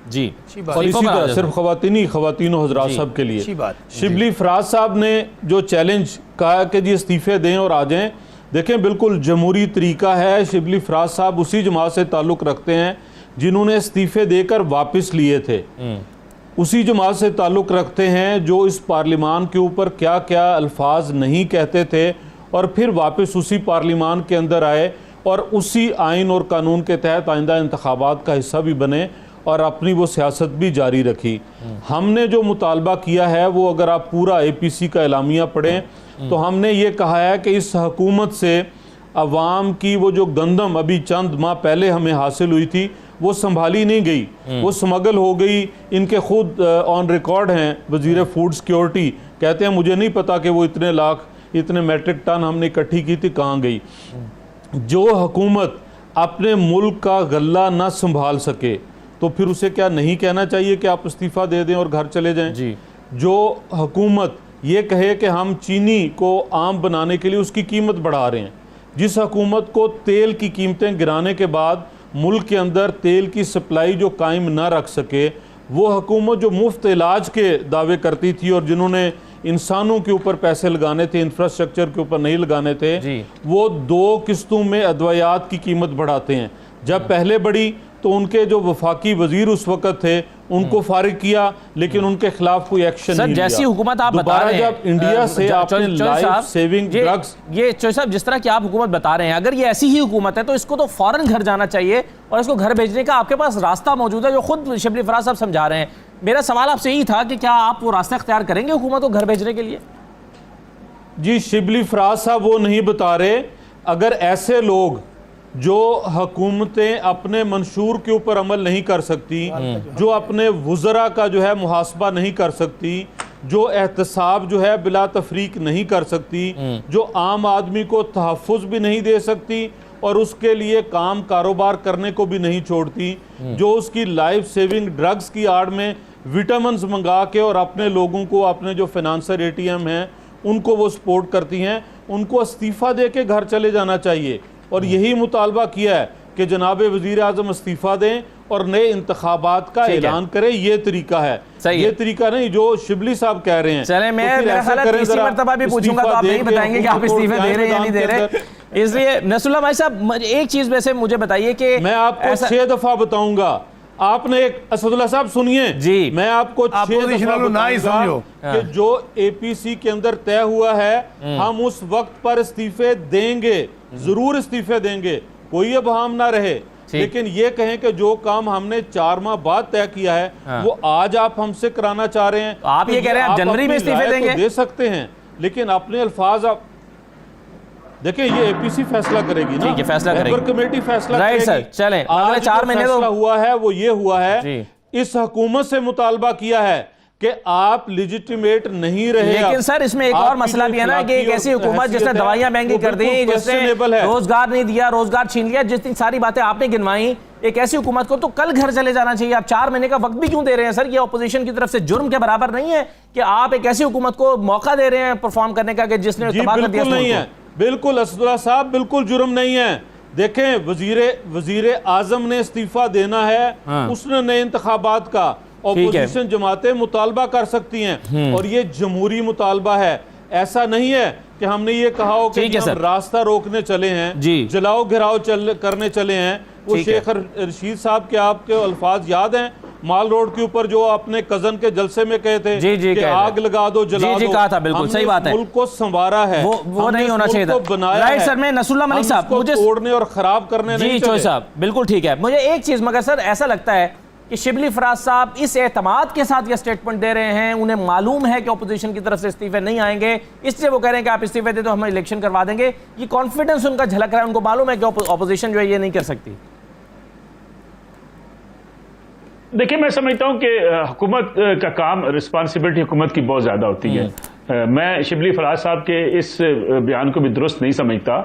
जी, और इसी तरह सिर्फ ख़वातीन और हज़रात सब के लिए। शिबली फराज साहब ने जो चैलेंज कहा कि जी इस्तीफ़े दें और आ जाएं, देखें बिल्कुल जमहूरी तरीका है। शिबली फराज साहब उसी जमात से ताल्लुक़ रखते हैं जिन्होंने इस्तीफ़े देकर वापस लिए थे, उसी जमात से ताल्लुक़ रखते हैं जो इस पार्लिमान के ऊपर क्या क्या अल्फाज नहीं कहते थे और फिर वापस उसी पार्लिमान के अंदर आए और उसी आइन और कानून के तहत आइंदा इंतखाबात का हिस्सा भी बने और अपनी वो सियासत भी जारी रखी। हमने जो मुतालबा किया है वो अगर आप पूरा APC का एलामिया पढ़ें तो हमने ये कहा है कि इस हुकूमत से अवाम की वो जो गंदम अभी चंद माह पहले हमें हासिल हुई थी वो संभाली नहीं गई, वो स्मगल हो गई। इनके खुद ऑन रिकॉर्ड हैं, वज़ीर फूड सिक्योरिटी कहते हैं मुझे नहीं पता कि वो इतने लाख इतने मेट्रिक टन हमने इकट्ठी की थी कहाँ गई। जो हुकूमत अपने मुल्क का गल्ला ना संभाल सके तो फिर उसे क्या नहीं कहना चाहिए कि आप इस्तीफ़ा दे दें और घर चले जाएं जी। जो हुकूमत ये कहे कि हम चीनी को आम बनाने के लिए उसकी कीमत बढ़ा रहे हैं, जिस हुकूमत को तेल की कीमतें गिराने के बाद मुल्क के अंदर तेल की सप्लाई जो कायम ना रख सके, वो हुकूमत जो मुफ्त इलाज के दावे करती थी और जिन्होंने इंसानों के ऊपर पैसे लगाने थे, इंफ्रास्ट्रक्चर के ऊपर नहीं लगाने थे, वो 2 किस्तों में अदवायात की कीमत बढ़ाते हैं। जब पहले बढ़ी तो उनके जो वफाकी वज़ीर उस वक़्त थे उनको फारिग किया, लेकिन उनके खिलाफ कोई एक्शन सर नहीं लिया। जैसी हुकूमत आप बता दोबारा रहे हैं जब इंडिया से आपने लाइफ सेविंग ड्रग्स, ये चौधरी साहब जिस तरह की आप हुकूमत बता रहे हैं, अगर ये ऐसी ही हुकूमत है तो इसको तो फौरन घर जाना चाहिए और इसको घर भेजने का आपके पास रास्ता मौजूद है, जो खुद शिबली फराज साहब समझा रहे हैं। मेरा सवाल आपसे यही था कि क्या आप वो रास्ता इख्तियार करेंगे हुकूमत को घर भेजने के लिए? जी शिबली फराज साहब वो नहीं बता रहे। अगर ऐसे लोग जो हुकूमतें अपने मंशूर के ऊपर अमल नहीं कर सकती, जो अपने वुज़रा का जो है मुहासबा नहीं कर सकती, जो एहतसाब जो है बिला तफरीक नहीं कर सकती, जो आम आदमी को तहफ़्फ़ुज़ भी नहीं दे सकती और उसके लिए काम कारोबार करने को भी नहीं छोड़ती, जो उसकी लाइफ सेविंग ड्रग्स की आड़ में विटामिन्स मंगा के और अपने लोगों को, अपने जो फिनांसर ATM हैं उनको वो सपोर्ट करती हैं, उनको इस्तीफ़ा दे के घर चले जाना चाहिए। और यही मुतालबा किया है कि जनाब वज़ीर आज़म इस्तीफ़ा दें और नए इंतखाबात का ऐलान करें। ये तरीका है, ये तरीका नहीं जो शिबली साहब कह रहे हैं। चले मैं तीसरी मरतबा भी पूछूंगा तो आप नहीं बताएंगे कि आप इस्तीफे दे रहे हैं या नहीं दे रहे। इसलिए नसरुल्लाह भाई साहब एक चीज वैसे मुझे बताइए कि मैं आपको 6 दफा बताऊंगा। आपने एक असदुल्लाह साहब सुनिए जी, मैं आपको 6 दफा बताऊंगा कि जो APC के अंदर तय हुआ है हम उस वक्त पर इस्तीफे देंगे, जरूर इस्तीफे देंगे, कोई अबहम ना रहे। लेकिन ये कहें कि जो काम हमने 4 माह बाद तय किया है वो आज आप हमसे कराना चाह रहे हैं। आप ये कह रहे हैं आप जनवरी में इस्तीफे देंगे? दे सकते हैं, लेकिन अपने अल्फाज आप देखिए, ये APC फैसला करेगी ना, ठीक है, फैसला करेगी, कमेटी फैसला राइट सर। चलें अगले 4 महीने फैसला हुआ है वो ये हुआ है, इस हुकूमत से मुतालबा किया है कि आप लेजिटिमेट नहीं रहे। लेकिन सर इसमें एक और मसला भी है ना कि एक ऐसी हुकूमत जिसने दवाइयां महंगी कर दी, जिसने रोजगार नहीं दिया, रोजगार छीन लिया, जितनी सारी बातें आपने गिनवाई, एक ऐसी हुकूमत को तो कल घर चले जाना चाहिए। आप 4 महीने का वक्त भी क्यों दे रहे हैं सर? ये ऑपोजिशन की तरफ से जुर्म के बराबर नहीं है कि आप एक ऐसी हुकूमत को मौका दे रहे हैं परफॉर्म करने का कि जिसने तबाह कर दिया? नहीं है, बिल्कुल असदुल्लाह साहब, बिल्कुल जुर्म नहीं है। देखें वजीर आजम ने इस्तीफा देना है, उसने नए इंतखाबात का ऑपोजिशन जमातें मुतालबा कर सकती हैं और ये जमहूरी मुतालबा है। ऐसा नहीं है कि हमने ये कहा हो कि हम रास्ता रोकने चले हैं, जलाओ घिराओ करने चले हैं। वो शेख रशीद साहब के आपके अल्फाज याद हैं माल रोड के ऊपर जो अपने कजन के जलसे में कहे थे कि आग लगा दो, जला दो। कहा था, बिल्कुल सही बात है। मुल्क को संवारा है, वो नहीं होना चाहिए था, बनाया राइट सर। मैं नसरुल्लाह मलिक साहब मुझे तोड़ने और खराब करने नहीं चले साहब, बिल्कुल ठीक है। मुझे एक चीज मगर सर ऐसा लगता है कि शिबली फराज साहब इस एतमाद के साथ ये स्टेटमेंट दे रहे हैं, उन्हें मालूम है कि ऑपोजिशन की तरफ से इस्तीफे नहीं आएंगे, इसलिए वो कह रहे हैं कि आप इस्तीफे दे तो हम इलेक्शन करवा देंगे। ये कॉन्फिडेंस उनका झलक रहा है, उनको मालूम है कि ऑपोजिशन जो है ये नहीं कर सकती। देखिए मैं समझता हूं कि हुकूमत का काम, रिस्पांसिबिलिटी हुकूमत की बहुत ज्यादा होती है। मैं शिबली फराज साहब के इस बयान को भी दुरुस्त नहीं समझता।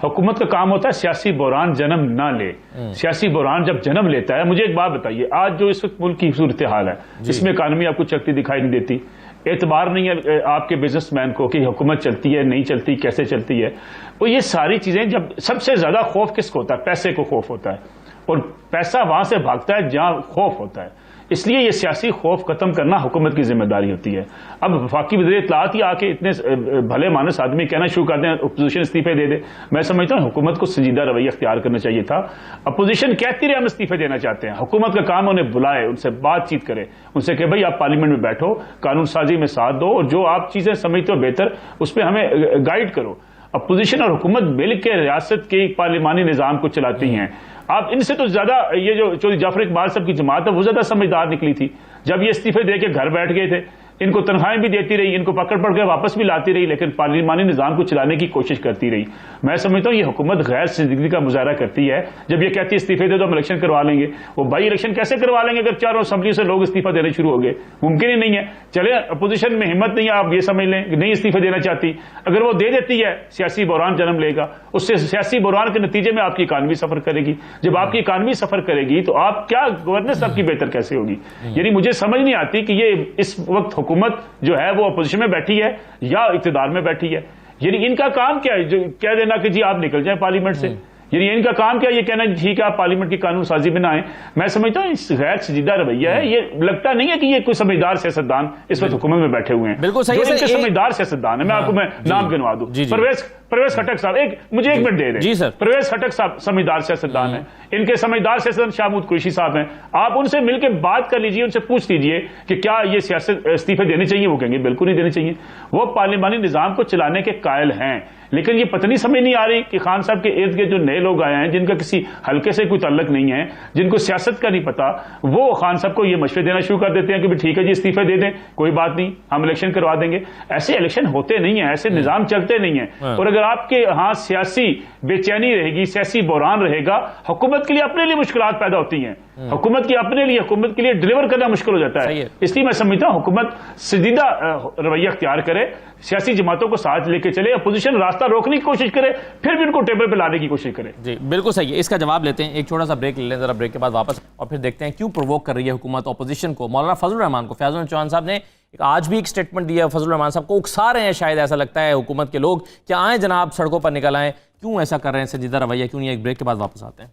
हुकूमत का काम होता है सियासी बहरान जन्म ना ले। सियासी बहरान जब जन्म लेता है, मुझे एक बात बताइए, आज जो इस वक्त मुल्क की सूरत हाल है, इसमें इकानमी आपको चलती दिखाई नहीं देती, एतबार नहीं है आपके बिजनेसमैन को कि हुकूमत चलती है नहीं चलती, कैसे चलती है। वो ये सारी चीजें, जब सबसे ज्यादा खौफ किसको होता है? पैसे को खौफ होता है, और पैसा वहां से भागता है जहां खौफ होता है। इसलिए ये सियासी खौफ खत्म करना हुकूमत की जिम्मेदारी होती है। अब वफाकी वज़ीर इत्तलाआत ही आके इतने भले मानस आदमी कहना शुरू कर दें अपोजिशन इस्तीफे दे दे, मैं समझता हूं हुकूमत को संजीदा रवैया अख्तियार करना चाहिए था। अपोजिशन कहती रहे हम इस्तीफे देना चाहते हैं, हुकूमत का काम उन्हें बुलाए, उनसे बातचीत करे, उनसे कहे भाई आप पार्लियामेंट में बैठो, कानून साजी में साथ दो और जो आप चीजें समझते हो बेहतर उस पर हमें गाइड करो। अपोजिशन और हुकूमत मिल के रियासत के पार्लिमानी निजाम को चलाती हैं। आप इनसे तो ज्यादा ये जो चौधरी जाफर इकबाल साहब की जमात है वो ज्यादा समझदार निकली थी। जब ये इस्तीफे दे के घर बैठ गए थे, इनको तनख्वाहें भी देती रही, इनको पकड़ पकड़ के वापस भी लाती रही, लेकिन पार्लिमानी निजाम को चलाने की कोशिश करती रही। मैं समझता हूँ ये हुकूमत गैर संजीदगी का मुजाहरा करती है जब ये कहती है इस्तीफे दे तो हम इलेक्शन करवा लेंगे। वो बाई इलेक्शन कैसे करवा लेंगे अगर चारों असेंबली से लोग इस्तीफा देने शुरू हो गए? मुमकिन ही नहीं है। चले अपोजिशन में हिम्मत नहीं है, आप ये समझ लें कि नहीं इस्तीफे देना चाहती, अगर वो दे देती है सियासी बहरान जन्म लेगा, उससे सियासी बहरान के नतीजे में आपकी इकानमी सफर करेगी। जब आपकी इकानमी सफर करेगी तो आप क्या गवर्नेंस आपकी बेहतर कैसे होगी? यानी मुझे समझ नहीं आती कि ये इस वक्त हुकूमत जो है वो अपोजिशन में बैठी है या इक्तिदार में बैठी है। यानी इनका काम क्या है? जो कह देना कि जी आप निकल जाएं पार्लियामेंट से, यानी इनका काम क्या है? ये कहना ठीक है आप पार्लियामेंट की कानून साजी में ना आए। मैं समझता हूँ इस गैर संजीदा रवैया है। ये लगता नहीं है कि ये कोई समझदार सियासतदान इस वक्त हुकूमत में बैठे हुए हैं। बिल्कुल सही है, समझदार सियासतदान है, मैं आपको मैं नाम गिनवा दूं। परवेज परवेज खटक साहब, मुझे एक मिनट दे दें। जी सर। परवेज खटक साहब समझदार सियासतदान हैं, इनके समझदार सियासतदान शाहमूद कुरैशी साहब हैं, आप उनसे मिलकर बात कर लीजिए, उनसे पूछ लीजिए कि क्या ये सियासत इस्तीफे देने चाहिए। वो कहेंगे बिल्कुल नहीं देने चाहिए। वो पार्लिमानी निजाम को चलाने के कायल हैं, लेकिन ये पत्नी समझ नहीं आ रही कि खान साहब के इर्द गिर्द जो नए लोग आए हैं, जिनका किसी हल्के से कोई ताल्लुक नहीं है, जिनको सियासत का नहीं पता, वो खान साहब को ये मशवरे देना शुरू कर देते हैं कि ठीक है जी इस्तीफे दे दें, कोई बात नहीं, हम इलेक्शन करवा देंगे। ऐसे इलेक्शन होते नहीं है, ऐसे निजाम चलते नहीं है। और अगर आपके यहाँ सियासी बेचैनी रहेगी, सियासी बहरान रहेगा, हुकूमत के लिए अपने लिए मुश्किलात पैदा होती हैं। हुकूमत के लिए डिलीवर करना मुश्किल हो जाता है। इसलिए मैं समझता हूं हुकूमत सीधा रवैया अख्तियार करे, सियासी जमातों को साथ लेके चले, अपोजिशन रास्ता रोकने की कोशिश करे, फिर भी उनको टेबल पे लाने की कोशिश करे। जी बिल्कुल सही है। इसका जवाब लेते हैं, एक छोटा सा ब्रेक ले लें, जरा ब्रेक के बाद वापस, और फिर देखते हैं क्यों प्रोवोक कर रही है हुकूमत अपोजिशन को। मौलाना फजलुर रहमान को, फैजुल चौहान साहब ने आज भी एक स्टेटमेंट दिया, फजलुर रहमान साहब को उकसा रहे हैं, शायद ऐसा लगता है हुकूमत के लोग, क्या आए जनाब सड़कों पर निकल आए, क्यों ऐसा कर रहे हैं, संजीदा रवैया क्यों नहीं है। एक ब्रेक के बाद वापस आते हैं।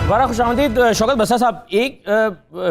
बड़ा खुशामदीद शौकत बसा साहब। एक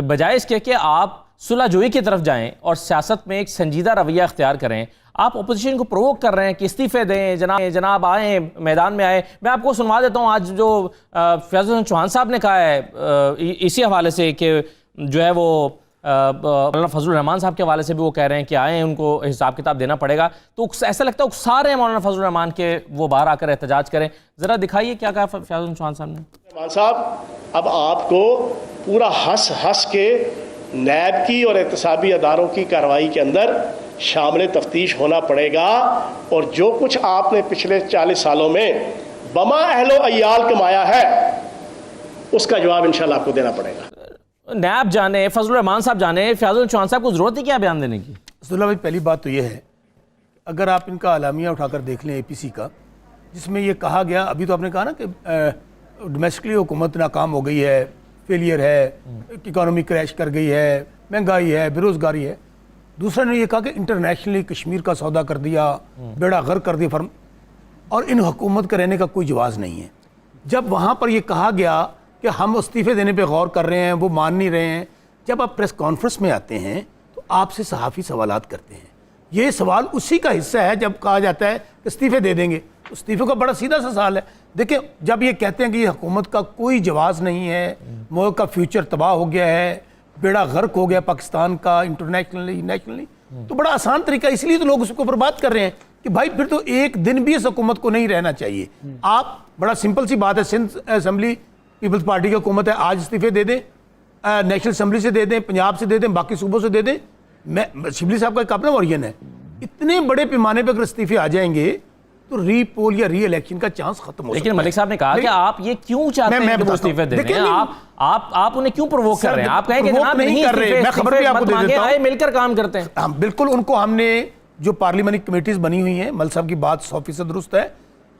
बजाय इसके कि आप सुलहजोई की तरफ जाएं और सियासत में एक संजीदा रवैया अख्तियार करें, आप अपोजिशन को प्रोवोक कर रहे हैं कि इस्तीफे दें, जनाब आए, मैदान में आए। मैं आपको सुनवा देता हूँ आज जो फैजुल चौहान साहब ने कहा है इसी हवाले से कि जो है वो मौलाना फजलुर रहमान साहब के हवाले से भी वो कह रहे हैं कि आए, उनको हिसाब किताब देना पड़ेगा। तो ऐसा लगता है उकसा रहे हैं मौलाना फजलुर रहमान के वो बाहर आकर एहतजाज करें। ज़रा दिखाइए क्या कहा फैजुल चौहान साहब ने। रहमान साहब, अब आपको पूरा हंस हंस के नैब की और एहतसाबी अदारों की कार्रवाई के अंदर शामिल तफ्तीश होना पड़ेगा, और जो कुछ आपने पिछले 40 सालों में बमा अहलो अय्याल कमाया है उसका जवाब इंशाल्लाह आपको देना पड़ेगा। नैब जाने, फजलुर रहमान साहब जाने, फैजुल चौहान साहब को जरूरत है क्या बयान देने की? अब्दुल्ला भाई, पहली बात तो ये है, अगर आप इनका अलामिया उठाकर देख लें APC का, जिसमें ये कहा गया, अभी तो आपने कहा ना कि डोमेस्टिकली हुकूमत नाकाम हो गई है, फेलियर है, इकॉनमी क्रैश कर गई है, महंगाई है, बेरोज़गारी है। दूसरा ने ये कहा कि इंटरनेशनली कश्मीर का सौदा कर दिया, बेड़ा गर्क कर दिया फर्म, और इन हुकूमत का रहने का कोई जवाज़ नहीं है। जब वहाँ पर ये कहा गया कि हम इस्तीफे देने पे गौर कर रहे हैं, वो मान नहीं रहे हैं, जब आप प्रेस कॉन्फ्रेंस में आते हैं तो आपसे सहाफ़ी सवालात करते हैं। ये सवाल उसी का हिस्सा है जब कहा जाता है इस्तीफे दे देंगे। इस्तीफे का बड़ा सीधा सा सवाल है। देखिए, जब ये कहते हैं कि ये हुकूमत का कोई जवाज़ नहीं है, मुल्क का फ्यूचर तबाह हो गया है, बेड़ा गर्क हो गया पाकिस्तान का इंटरनेशनली नेशनली, तो बड़ा आसान तरीका, इसलिए तो लोग उसको ऊपर बात कर रहे हैं कि भाई फिर तो एक दिन भी इस हुकूमत को नहीं रहना चाहिए। आप, बड़ा सिंपल सी बात है, सिंध असेंबली पीपल्स पार्टी की हुकूमत है, आज इस्तीफे दे दें, नेशनल असेंबली से दे दें, पंजाब से दे दें, बाकी सूबों से दे दें। मैं शिबली साहब का एक अपना ओरियन है, इतने बड़े पैमाने पर अगर इस्तीफे आ जाएंगे तो रीपोल या री इलेक्शन का चांस खत्म हो। लेकिन मलिक साहब ने कहा कि आप ये क्यों चाहते हैं कि वो इस्तीफे दे दें? आप उन्हें क्यों प्रोवोक कर रहे हैं? आप कहें कि जनाब नहीं कर रहे, मैं खबर भी आपको दे देता हूं, मिलकर काम करते हैं। हम बिल्कुल, उनको हमने जो पार्लियामेंट्री कमेटीज बनी हुई हैं, मल साहब की बात 100% दुरुस्त है,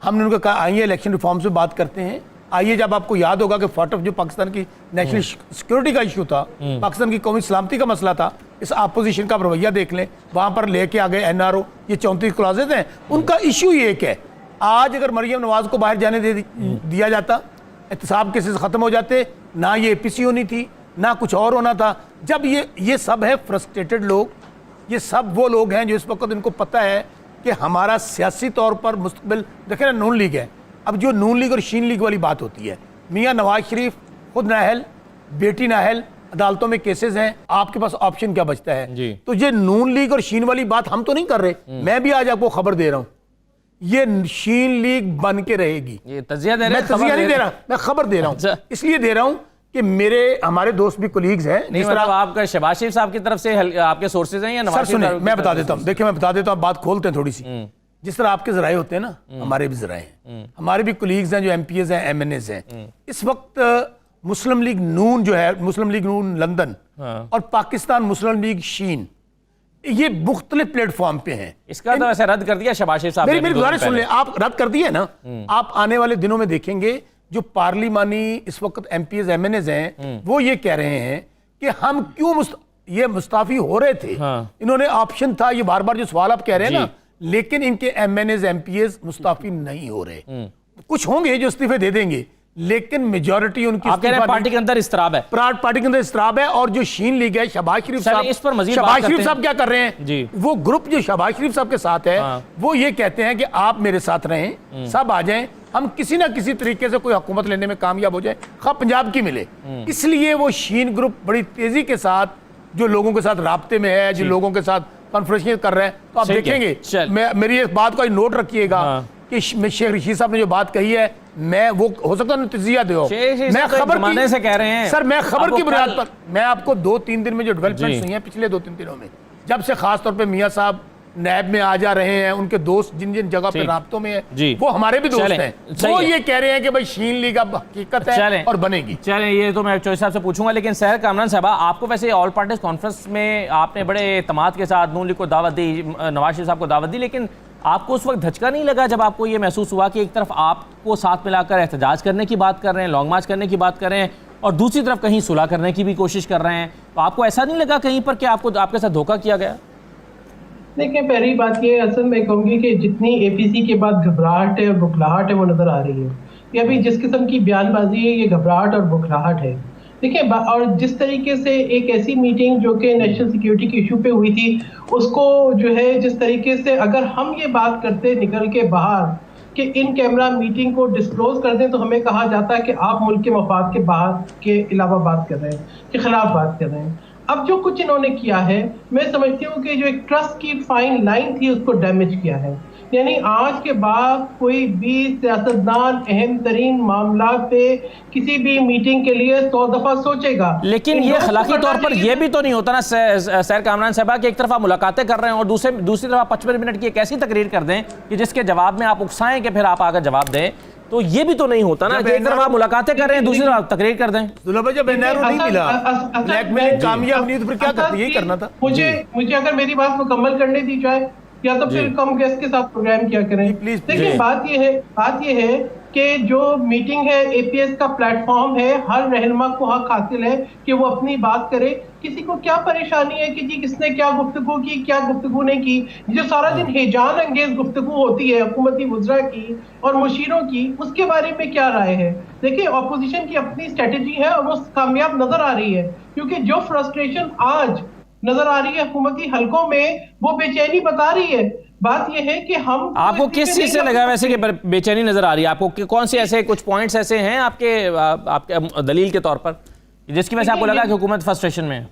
हमने उनको कहा आइए इलेक्शन रिफॉर्म से बात करते हैं। आइए, जब आपको याद होगा कि फाटफ जो पाकिस्तान की नेशनल सिक्योरिटी का इशू था, पाकिस्तान की कौमी सलामती का मसला था, इस अपोजिशन का रवैया देख लें, वहां पर लेके आ गए NRO, ये 34 क्लॉजेज हैं, उनका इशू ये एक है। आज अगर मरियम नवाज को बाहर जाने दिया जाता, एहतसाब केसेस खत्म हो जाते, ना ये APC होनी थी, ना कुछ और होना था। जब ये सब है फ्रस्ट्रेटेड लोग, ये सब वो लोग हैं जो इस वक्त इनको पता है कि हमारा सियासी तौर पर मुस्तकबिल, देखें ना, नून लीग है। अब जो नून लीग और शीन लीग वाली बात होती है, मियाँ नवाज शरीफ खुद नाअहल, बेटी नाअहल, अदालतों में केसेस हैं, आपके पास ऑप्शन क्या बचता है? तो ये नून लीग और शीन वाली बात हम तो नहीं कर रहे। मैं भी आज आपको खबर दे रहा हूं, ये शीन लीग बन के रहेगी। ये तजिया दे रहे हैं? मैं तजिया नहीं दे रहा, मैं खबर दे रहा हूं। इसलिए दे रहा हूं कि हमारे दोस्त भी कोलीग्स हैं। नहीं, मतलब आपका शहबाज शरीफ साहब की तरफ से आपके सोर्सेज हैं या नवाज शरीफ? सुनिए, मैं बता देता हूं, देखिए मैं बता देता हूं, बात खोलते हैं थोड़ी सी। जिस तरह आपके जराए होते हैं ना, हमारे भी जराए हैं, हमारे भी कोलीग्स हैं जो MPs हैं, MNAs हैं। इस वक्त मुस्लिम लीग नून जो है, मुस्लिम लीग नून लंदन और पाकिस्तान मुस्लिम लीग शीन, ये मुख्तलिफ प्लेटफॉर्म पे हैं। इसका तो ऐसे रद्द कर दिया शहबाज शरीफ साहब ने। मेरी गुजारिश सुन लें, आप रद्द कर दिए ना, आप आने वाले दिनों में देखेंगे जो पार्लिमानी इस वक्त MPs MNAs हैं, वो ये कह रहे हैं कि हम क्यों ये मुस्ताफी हो रहे थे, इन्होंने ऑप्शन था, ये बार बार जो सवाल आप कह रहे हैं ना, लेकिन इनके MNAs MPAs मुस्ताफी नहीं हो रहे। कुछ होंगे जो इस्तीफे दे देंगे, लेकिन मेजॉरिटी उनकी आप कह रहे हैं पार्टी के अंदर इस्तराब है, पार्टी के अंदर इस्तराब है। और जो शीन लीग है, शहबाज शरीफ साहब, इस पर मजीद शहबाज बात शरीफ करते साहब क्या कर रहे हैं जी। वो ग्रुप जो शहबाज शरीफ साहब के साथ है, वो ये कहते हैं कि आप मेरे साथ रहें, सब आ जाएं, हम किसी ना किसी तरीके से कोई हुकूमत लेने में कामयाब हो जाए, खा पंजाब की मिले। इसलिए वो शीन ग्रुप बड़ी तेजी के साथ जो लोगों के साथ राब्ते में है, जो लोगों के साथ कॉन्फ्रेंस कर रहे हैं, तो आप देखेंगे। मेरी इस बात को नोट रखिएगा कि शेख रशीद साहब ने जो बात कही है, मैं वो हो सकता है नतीजा दो, मैं खबर से कह रहे हैं सर, मैं खबर की बुनियाद पर मैं आपको 2-3 दिन में जो डेवलपमेंट हुई है पिछले 2-3 दिनों में, जब से खास तौर पे मियां साहब नैब में आ जा रहे हैं, उनके दोस्त जिन जिन जगह पे राब्तों में है, वो हमारे भी दोस्त हैं, वो ये कह रहे हैं कि भाई शीन लीग अब हकीकत है और बनेगी। चलें, ये तो मैं चौधरी साहब से पूछूंगा, लेकिन सहर कामरान साहबा, आपको वैसे ऑल पार्टीज कॉन्फ्रेंस में आपने बड़े एतमाद के साथ नून लीग को दावत दी, नवाज शरीफ साहब को दावत दी, लेकिन आपको उस वक्त धचका नहीं लगा जब आपको ये महसूस हुआ कि एक तरफ आपको साथ मिलाकर एहतजाज करने की बात कर रहे हैं, लॉन्ग मार्च करने की बात कर रहे हैं, और दूसरी तरफ कहीं सुलह करने की भी कोशिश कर रहे हैं, तो आपको ऐसा नहीं लगा कहीं पर कि आपको आपके साथ धोखा किया गया? देखिए, पहली बात ये असल में कहूँगी कि जितनी APC के बाद घबराहट है और बुखलाहट है वो नजर आ रही है। ये अभी जिस किस्म की बयानबाजी है, ये घबराहट और बुखलाहट है। देखिए, और जिस तरीके से एक ऐसी मीटिंग जो कि नेशनल सिक्योरिटी के इशू पे हुई थी, उसको जो है जिस तरीके से अगर हम ये बात करते निकल के बाहर कि इन कैमरा मीटिंग को डिस्क्लोज कर दें, तो हमें कहा जाता है कि आप मुल्क के मफाद के बाहर के अलावा बात कर रहे हैं, के खिलाफ बात कर रहे हैं। अब जो कुछ इन्होंने किया है, मैं समझती हूँ कि जो एक ट्रस्ट की फाइन लाइन थी उसको डैमेज किया है। यानी आज के बाद कोई भी सियासतदान अहम तरीन मामला पे किसी भी मीटिंग के लिए 100 दफा सोचेगा। लेकिन ये अखलाकी तौर पर ये भी तो नहीं होता ना सैर कामरान साहबा कि एक तरफ आप मुलाकातें कर रहे हैं और दूसरी तरफ 55 मिनट की एक ऐसी तकरीर कर दें कि जिसके जवाब में आप उकसाएं कि फिर आप आकर जवाब दें, तो ये भी तो नहीं होता ना कि एक तरफ आप मुलाकातें कर रहे हैं, दूसरी तरफ आप तकरीर कर दें। जब नहीं मिला, ब्लैकमेलिंग कामयाब नहीं, तो फिर क्या करते? यही करना था। मुझे अगर मेरी बात मुकम्मल करने दी जाए, या तो फिर कम गेस्ट के साथ प्रोग्राम किया करें। देखिए, बात ये है कि जो मीटिंग है APS का प्लेटफॉर्म है, हर रहनुमा को हक हासिल है कि वो अपनी बात करे। किसी को क्या परेशानी है कि जी किसने क्या गुफ्तगू की, क्या गुफ्तगू नहीं की। जो सारा दिन हेजान अंगेज गुफ्तगू होती है हुकूमती वुज़रा की और मुशीरों की, उसके बारे में क्या राय है? देखिए, ऑपोजिशन की अपनी स्ट्रेटेजी है और वो कामयाब नजर आ रही है, क्योंकि जो फ्रस्ट्रेशन आज नजर आ रही है हुकूमती हलकों में, वो बेचैनी बता रही है। बात यह है कि हम आपको किस चीज से लगा वैसे कि बेचैनी नजर आ रही है? आपको कौन से ऐसे कुछ पॉइंट्स ऐसे हैं आपके दलील के तौर पर जिसकी वजह से आपको लगा कि हुकूमत फ्रस्ट्रेशन में है?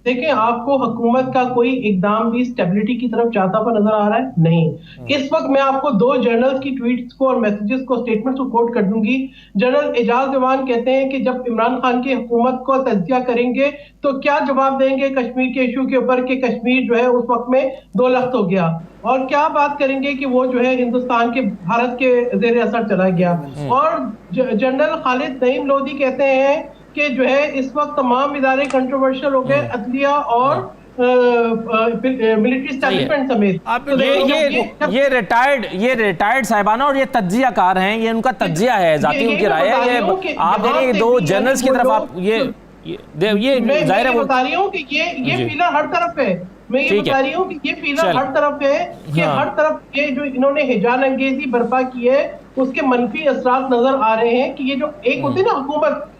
देखिए, आपको हुकूमत का कोई इकदाम भी स्टेबिलिटी की तरफ जाता हुआ नजर आ रहा है? नहीं। इस वक्त मैं आपको 2 जर्नल्स की ट्वीट्स को और मैसेजेस को, स्टेटमेंट्स को कोट कर दूंगी। जनरल एजाज दीवान कहते हैं कि जब इमरान खान की हुकूमत को तज्जिया करेंगे तो क्या जवाब देंगे कश्मीर के इशू के ऊपर कि कश्मीर जो है उस वक्त में 2 लख्त हो गया, और क्या बात करेंगे कि वो जो है हिंदुस्तान के, भारत के जेर असर चला गया। और जनरल खालिद नईम लोधी कहते हैं कि जो है इस वक्त तमाम इदारे कंट्रोवर्शियल हो गए, अदलिया और मिलिट्री एस्टैब्लिशमेंट समेत। ये रिटायर्ड साहिबाना और ये तज्जियाकार हैं, ये उनका तज्जिया है, जाती उनकी राय है। ये आप दे रही है 2 जर्नल्स की तरफ, आप ये जाहिर है बता रही हूँ कि ये फीलर हर तरफ है। मैं ये बता रही हूँ कि ये फीलर हर तरफ है कि हर तरफ ये जो इन्होंने हिजान अंगेजी बर्पा की है उसके मनफी असरात नजर आ रहे हैं। कि ये जो एक होती है ना,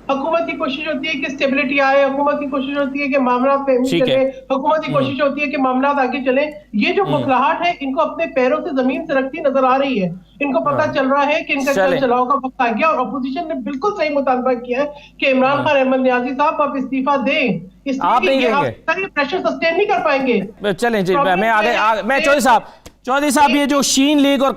हुकूमत की कोशिश होती है कि स्टेबिलिटी आए, हुकूमत की कोशिश होती है कि मामला चले, हुकूमत की कोशिश होती है कि मामला आगे चले। ये जो बुखलाहट है, इनको अपने पैरों से जमीन से रखती नजर आ रही है। इनको पता चल रहा है कि इनका चल चलाओ का वक्त आ गया, और अपोजिशन ने बिल्कुल सही मुतालबा किया है कि इमरान खान अहमद नियाजी साहब आप इस्तीफा दें, इसलिए आप प्रेशर सस्टेन नहीं कर पाएंगे। चलें जी, मैं आगे मैं चौधरी साहब ये जो शीन लीग और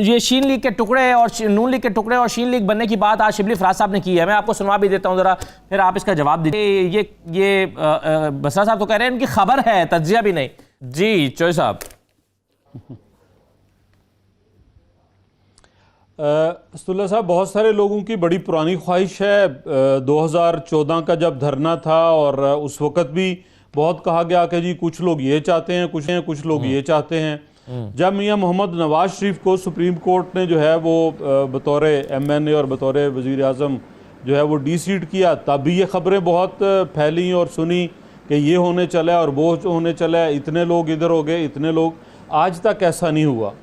ये शीन लीग के टुकड़े और नून लीग के टुकड़े और शीन लीग बनने की बात आज शिबली फराज साहब ने की है, मैं आपको सुनवा भी देता हूं जरा, फिर आप इसका जवाब दीजिए। ये बसरा साहब तो कह रहे हैं इनकी खबर है, तज्जिया भी नहीं। जी चौधरी साहब। असदुल्ला साहब, बहुत सारे लोगों की बड़ी पुरानी ख्वाहिश है। 2014 का जब धरना था और उस वक़्त भी बहुत कहा गया कि जी कुछ लोग ये चाहते हैं, कुछ लोग ये चाहते हैं। जब मियां मोहम्मद नवाज शरीफ को सुप्रीम कोर्ट ने जो है वो बतौर MNA और बतौर वज़ीर आज़म जो है वो डीसीट किया, तब भी ये खबरें बहुत फैली और सुनी कि ये होने चला है और वो होने चला है, इतने लोग इधर हो गए, इतने लोग। आज तक ऐसा नहीं हुआ।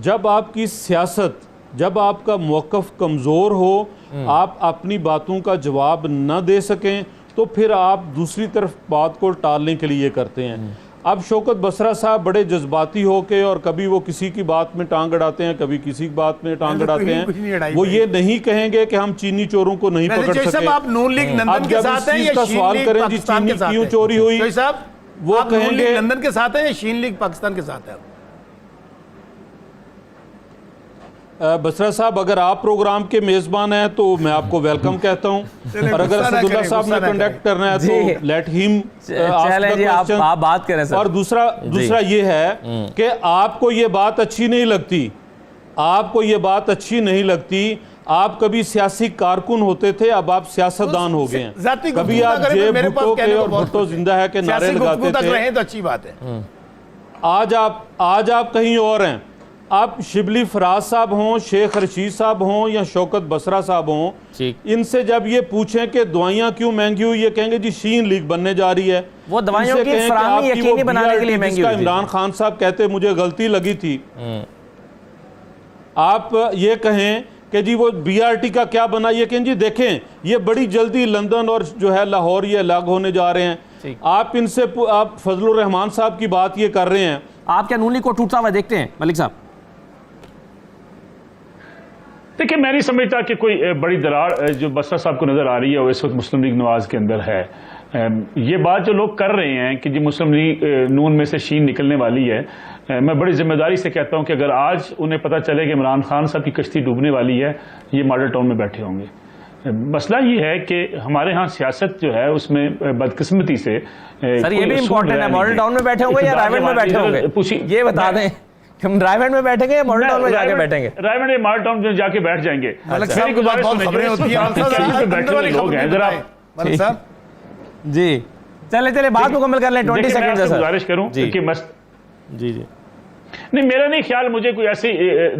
जब आपकी सियासत, जब आपका मौक़िफ़ कमज़ोर हो, आप अपनी बातों का जवाब न दे सकें, तो फिर आप दूसरी तरफ बात को टालने के लिए करते हैं। अब शौकत बसरा साहब बड़े जज्बाती होके और कभी वो किसी की बात में टांग अड़ाते हैं, कभी किसी की बात में टांग अड़ाते हैं। वो ये नहीं कहेंगे कि हम चीनी चोरों को नहीं पकड़ सके। आप नून लीग नंदन के साथ हैं या सवाल करें जी चीनी क्यों चोरी हुई, साहब वो कहेंगे नंदन के साथ हैं या शीन लीग पाकिस्तान के साथ है? बसरा साहब, अगर आप प्रोग्राम के मेज़बान हैं तो मैं आपको वेलकम कहता हूं, और अगर असदुल्ला साहब ने कंडक्ट करना है तो लेट हिम आप बात करें सर। और दूसरा ये है कि आपको ये बात अच्छी नहीं लगती, आपको ये बात अच्छी नहीं लगती। आप कभी सियासी कारकुन होते थे, अब आप सियासतदान हो गए हैं। कभी आप जेब भुट्टो के और भुट्टो जिंदा है के नारे लगाते थे, तो अच्छी बात है। आज आप कहीं और हैं। आप शिबली फराज साहब हों, शेख रशीद साहब हों या शौकत बसरा साहब हों, इनसे जब ये पूछें कि दवाइयाँ क्यों महंगी हुई, ये कहेंगे जी शीन लीग बनने जा रही है। वो दवाइयों की फराहमी यकीनी बनाने के लिए महंगी हुई। इमरान खान साहब कहते मुझे गलती लगी थी। आप ये कहें कि जी वो BRT का क्या बना, ये कहें जी देखें ये बड़ी जल्दी लंदन और जो है लाहौर ये अलग होने जा रहे हैं। आप इनसे आप फजलुर रहमान साहब की बात ये कर रहे हैं। आप क्या नून लीग को टूटता हुआ देखते हैं मलिक साहब? देखिए, मैं नहीं समझता कि कोई बड़ी दरार जो बसरा साहब को नजर आ रही है वो इस वक्त मुस्लिम लीग नवाज के अंदर है। ये बात जो लोग कर रहे हैं कि जी मुस्लिम लीग नून में से शीन निकलने वाली है, मैं बड़ी जिम्मेदारी से कहता हूं कि अगर आज उन्हें पता चले कि इमरान खान साहब की कश्ती डूबने वाली है, ये मॉडल टाउन में बैठे होंगे। मसला ये है कि हमारे यहाँ सियासत जो है उसमें बदकिस्मती से सर ये भी इम्पोर्टेंट है, मॉडल टाउन में बैठे होंगे या रायवेंड में बैठे होंगे, ये बता दें। हम रायवेंड में बैठेंगे या मॉडल टाउन में जाके बैठेंगे? रायवेंड या मॉडल टाउन में जाके बैठ जाएंगे। मेरी गुजारिश लोग हैं जरा जी, चले बात मुकम्मल कर लें। 20 सेकंड से गुजारिश करूं कि जी नहीं, मेरा नहीं ख्याल मुझे कोई ऐसी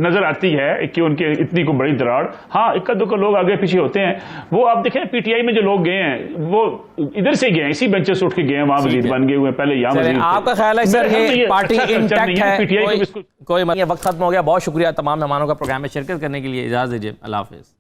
नजर आती है कि उनके इतनी को बड़ी दरार। हाँ, इक्का दुक्का लोग आगे पीछे होते हैं। वो आप देखें PTI में जो लोग गए हैं वो इधर से गए हैं, इसी बेंचेस से उठ के गए हैं, वहां वजीर बन गए हुए, पहले यहाँ वजीर। आपका ख्याल है सर ये पार्टी इंटैक्ट है? PTI कोई वक्त खत्म हो गया। बहुत शुक्रिया तमाम मेहमानों का प्रोग्राम में शिरकत करने के लिए। इजाजत दीजिए, अल्लाह हाफिज।